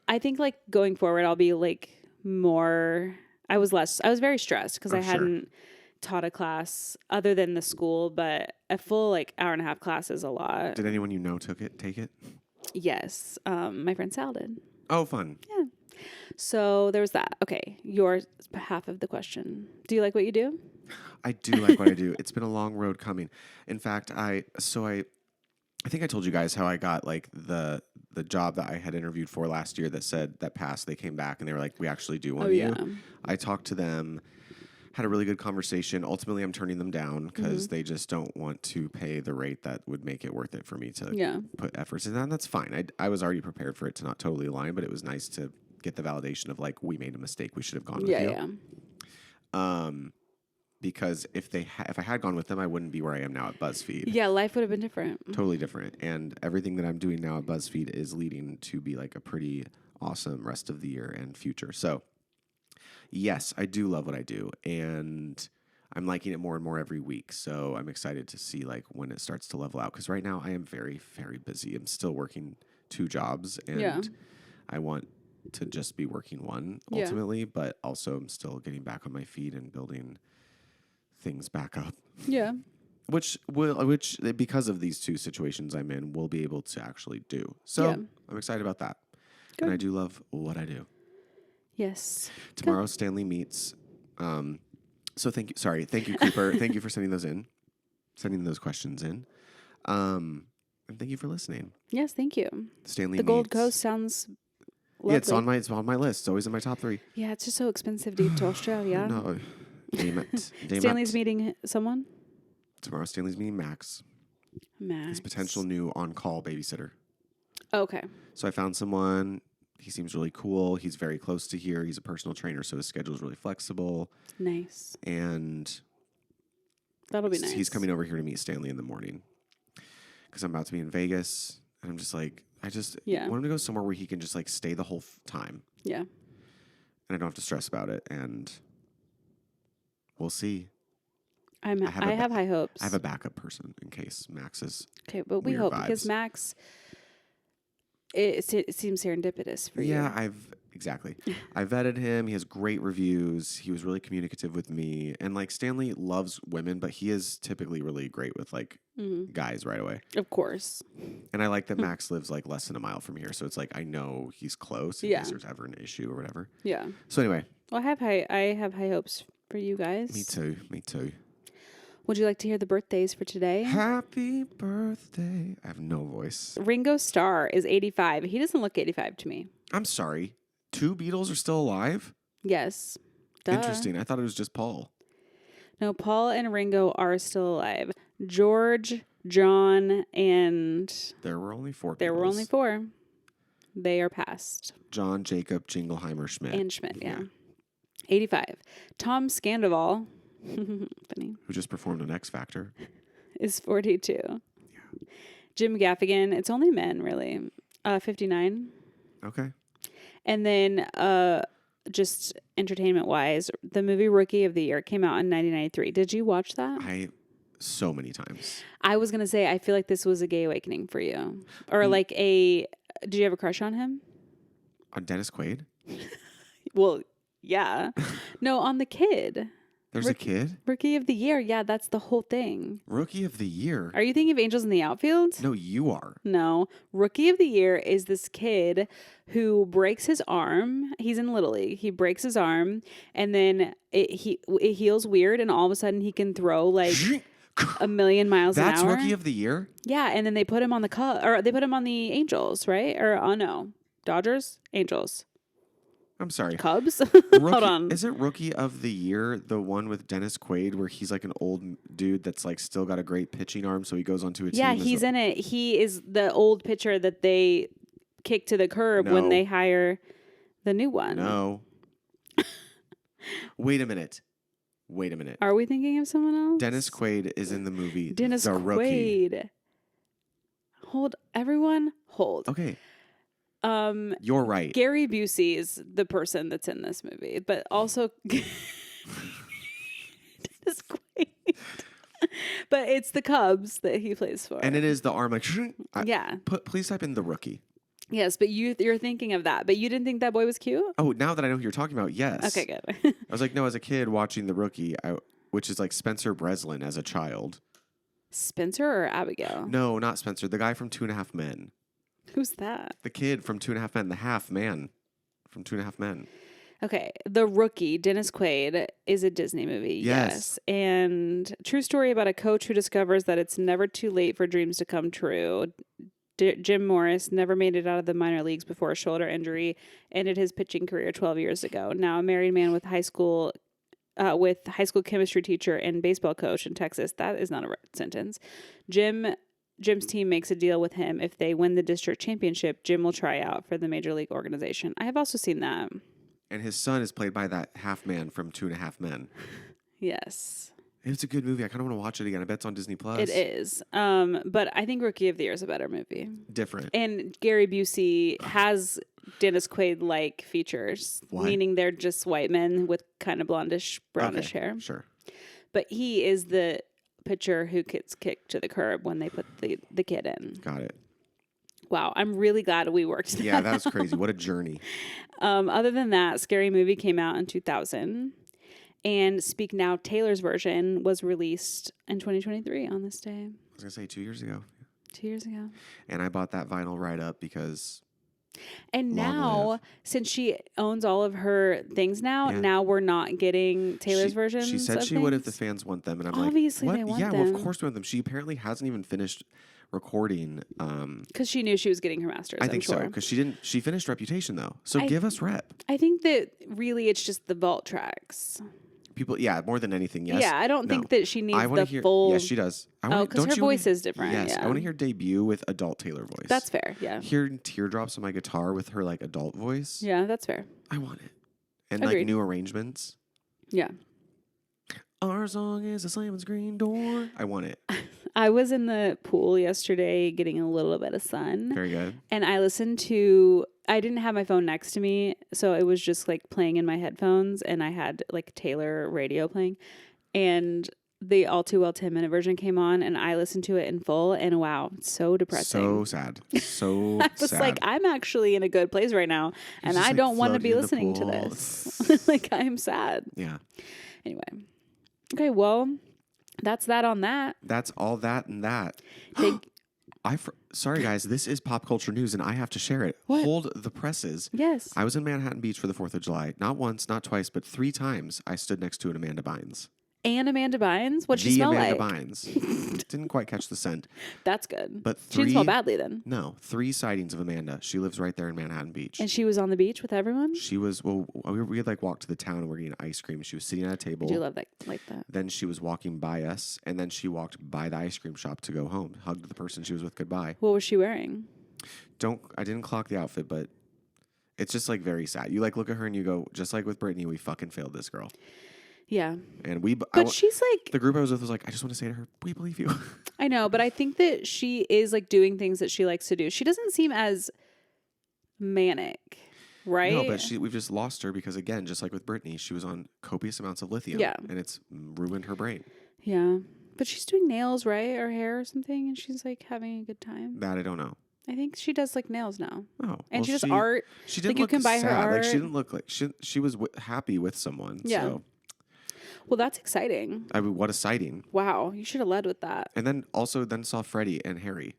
I think like going forward I'll be like more. I was very stressed because I hadn't taught a class other than the school, but a full like hour and a half class is a lot. Did anyone you know take it? Yes. My friend Sal did. Oh, fun. Yeah. So there was that. Okay. Your half of the question. Do you like what you do? I do like what I do. It's been a long road coming. In fact, I think I told you guys how I got like the job that I had interviewed for last year that passed. They came back and they were like, we actually do want you. I talked to them, had a really good conversation. Ultimately, I'm turning them down because they just don't want to pay the rate that would make it worth it for me to put efforts in that. And that's fine. I was already prepared for it to not totally align, but it was nice to get the validation of like, we made a mistake. We should have gone with you. Yeah. Because if I had gone with them, I wouldn't be where I am now at BuzzFeed. Yeah, life would have been different. Totally different. And everything that I'm doing now at BuzzFeed is leading to be like a pretty awesome rest of the year and future. So yes, I do love what I do, and I'm liking it more and more every week. So I'm excited to see like when it starts to level out, because right now I am very, very busy. I'm still working 2 jobs, and I want to just be working one ultimately, but also I'm still getting back on my feet and building things back up. Yeah. Which because of these 2 situations I'm in, we'll be able to actually do. So I'm excited about that. Good. And I do love what I do. Yes. Tomorrow, Stanley meets. So thank you, Cooper. Thank you for sending those questions in. And thank you for listening. Yes, thank you. Stanley The Gold Coast sounds lovely. Yeah, it's on my list. It's always in my top 3. Yeah, it's just so expensive to get to Australia. No. Damn it. Stanley's meeting someone? Tomorrow, Stanley's meeting Max. His potential new on-call babysitter. Oh, okay. So I found someone. He seems really cool. He's very close to here. He's a personal trainer, so his schedule is really flexible. Nice. And that'll be nice. He's coming over here to meet Stanley in the morning because I'm about to be in Vegas, and I'm just like, I want him to go somewhere where he can just like stay the whole time. Yeah. And I don't have to stress about it, and we'll see. I have high hopes. I have a backup person in case Max is okay, but we hope because Max. It seems serendipitous for you. Yeah, exactly. I vetted him. He has great reviews. He was really communicative with me. And like Stanley loves women, but he is typically really great with like guys right away. Of course. And I like that Max lives like less than a mile from here. So it's like I know he's close in case there's ever an issue or whatever. Yeah. So anyway. Well, I have high hopes for you guys. Me too. Would you like to hear the birthdays for today? Happy birthday. I have no voice. Ringo Starr is 85. He doesn't look 85 to me. I'm sorry. 2 Beatles are still alive? Yes. Duh. Interesting. I thought it was just Paul. No, Paul and Ringo are still alive. George, John, and... There were only 4 There Beatles. were only 4. They are passed. John, Jacob, Jingleheimer, Schmidt. And Schmidt, yeah. 85. Tom Scandival, funny, Who just performed an X Factor. is 42. Yeah. Jim Gaffigan, it's only men, really. 59. Okay. And then, just entertainment-wise, the movie Rookie of the Year came out in 1993. Did you watch that? So many times. I was going to say, I feel like this was a gay awakening for you. Or like a... Did you have a crush on him? On Dennis Quaid? Well, yeah. No, on the kid. There's a kid? Rookie of the Year. Yeah, that's the whole thing. Rookie of the Year? Are you thinking of Angels in the Outfield? No, you are. No. Rookie of the Year is this kid who breaks his arm. He's in Little League. He breaks his arm, and then it heals weird, and all of a sudden he can throw like 1,000,000 miles an hour. That's Rookie of the Year? Yeah, and then they put him on they put him on the Angels, right? Or, oh no. Dodgers? Angels. I'm sorry. Cubs? Hold on. Is it Rookie of the Year, the one with Dennis Quaid, where he's like an old dude that's like still got a great pitching arm, so he goes onto a team? Yeah, he's in it. He is the old pitcher that they kick to the curb when they hire the new one. No. Wait a minute. Are we thinking of someone else? Dennis Quaid is in the movie Dennis The Rookie. Quaid. Hold. Okay. You're right. Gary Busey is the person that's in this movie, but also Dennis Quaid. But it's the Cubs that he plays for. And it is the arm like, yeah. Please type in The Rookie. Yes, but you're thinking of that. But you didn't think that boy was cute? Oh, now that I know who you're talking about, yes. Okay, good. I was like, no, as a kid watching The Rookie, which is like Spencer Breslin as a child. Spencer or Abigail? No, not Spencer. The guy from 2.5 Men. Who's that? The kid from 2.5 Men. The half man from 2.5 Men. Okay. The Rookie, Dennis Quaid, is a Disney movie. Yes. And true story about a coach who discovers that it's never too late for dreams to come true. Jim Morris never made it out of the minor leagues before a shoulder injury ended his pitching career 12 years ago. Now a married man with high school chemistry teacher and baseball coach in Texas. That is not a sentence. Jim's team makes a deal with him. If they win the district championship, Jim will try out for the major league organization. I have also seen that. And his son is played by that half man from 2.5 Men. Yes. It's a good movie. I kind of want to watch it again. I bet it's on Disney Plus. It is. But I think Rookie of the Year is a better movie. Different. And Gary Busey has Dennis Quaid-like features, meaning they're just white men with kind of blondish, brownish hair. Sure. But he is the pitcher who gets kicked to the curb when they put the kid in. Got it. Wow, I'm really glad we worked that. Yeah, that was crazy. What a journey. Other than that, Scary Movie came out in 2000. And Speak Now, Taylor's version was released in 2023 on this day. I was going to say 2 years ago. 2 years ago. And I bought that vinyl right up because... And now, since she owns all of her things now we're not getting Taylor's version. She said she would if the fans want them. And I'm obviously like, they want them. them. Well, of course we want them. She apparently hasn't even finished recording. Because she knew she was getting her master's, I think so. Because she finished Reputation, though. So give us Rep. I think that really it's just the vault tracks. People, more than anything, yes. Yeah, I don't think that she needs the full... Yes, she does. Because her voice is different. Yes, yeah. I want to hear Debut with adult Taylor voice. That's fair, yeah. Hear Teardrops on my guitar with her, like, adult voice. Yeah, that's fair. I want it. And, Agreed. like, new arrangements. Yeah. Our song is a slamming screen door. I want it. I was in the pool yesterday getting a little bit of sun. Very good. And I listened I didn't have my phone next to me, so it was just like playing in my headphones, and I had like Taylor radio playing. And the All Too Well 10-minute version came on, and I listened to it in full, and wow, so depressing. So sad. So I was like, I'm actually in a good place right now, and I don't want to be listening to this. Like, I am sad. Yeah. Anyway. Okay, well, that's that on that. That's all that and that. Sorry, guys. This is pop culture news, and I have to share it. What? Hold the presses. Yes. I was in Manhattan Beach for the 4th of July. Not once, not twice, but 3 times I stood next to an Amanda Bynes. And Amanda Bynes? What'd she smell Amanda like? Bynes. Didn't quite catch the scent. That's good. But she didn't smell badly then. No, 3 sightings of Amanda. She lives right there in Manhattan Beach. And she was on the beach with everyone? She was, we had like walked to the town and we're getting ice cream. She was sitting at a table. I do love that, like that. Then she was walking by us, and then she walked by the ice cream shop to go home, hugged the person she was with goodbye. What was she wearing? I didn't clock the outfit, but it's just like very sad. You like look at her and you go, just like with Brittany, we fucking failed this girl. Yeah. And she's like, the group I was with was like, I just want to say to her, we believe you. I know, but I think that she is like doing things that she likes to do. She doesn't seem as manic, right? No, but we've just lost her because, again, just like with Brittany, she was on copious amounts of lithium. Yeah. And it's ruined her brain. Yeah. But she's doing nails, right? Or hair or something. And she's like having a good time. That I don't know. I think she does like nails now. Oh. And she does art. She didn't like look you can buy sad. her art. Like she didn't look like she was happy with someone. Yeah. So. Well, that's exciting. I mean, what a sighting. Wow. You should have led with that. And then saw Freddie and Harry.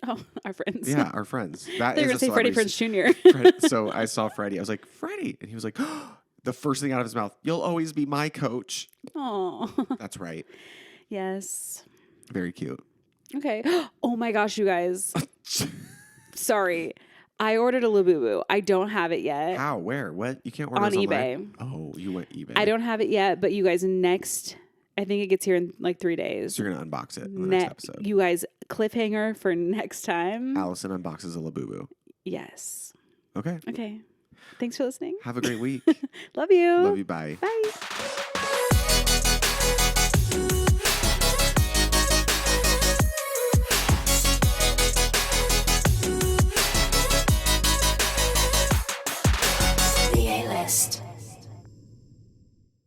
Oh, our friends. Yeah, our friends. That They're is going to say Freddie Prinze Jr. So I saw Freddie. I was like, Freddie. And he was like, oh, the first thing out of his mouth, you'll always be my coach. Oh. That's right. Yes. Very cute. Okay. Oh my gosh, you guys. Sorry. I ordered a Labubu. I don't have it yet. How? Where? What? You can't order on this eBay. Online? Oh, you went eBay. I don't have it yet, but you guys I think it gets here in like 3 days. So you're going to unbox it in the next episode. You guys, cliffhanger for next time. Allison unboxes a Labubu. Yes. Okay. Okay. Thanks for listening. Have a great week. Love you. Love you. Bye. Bye.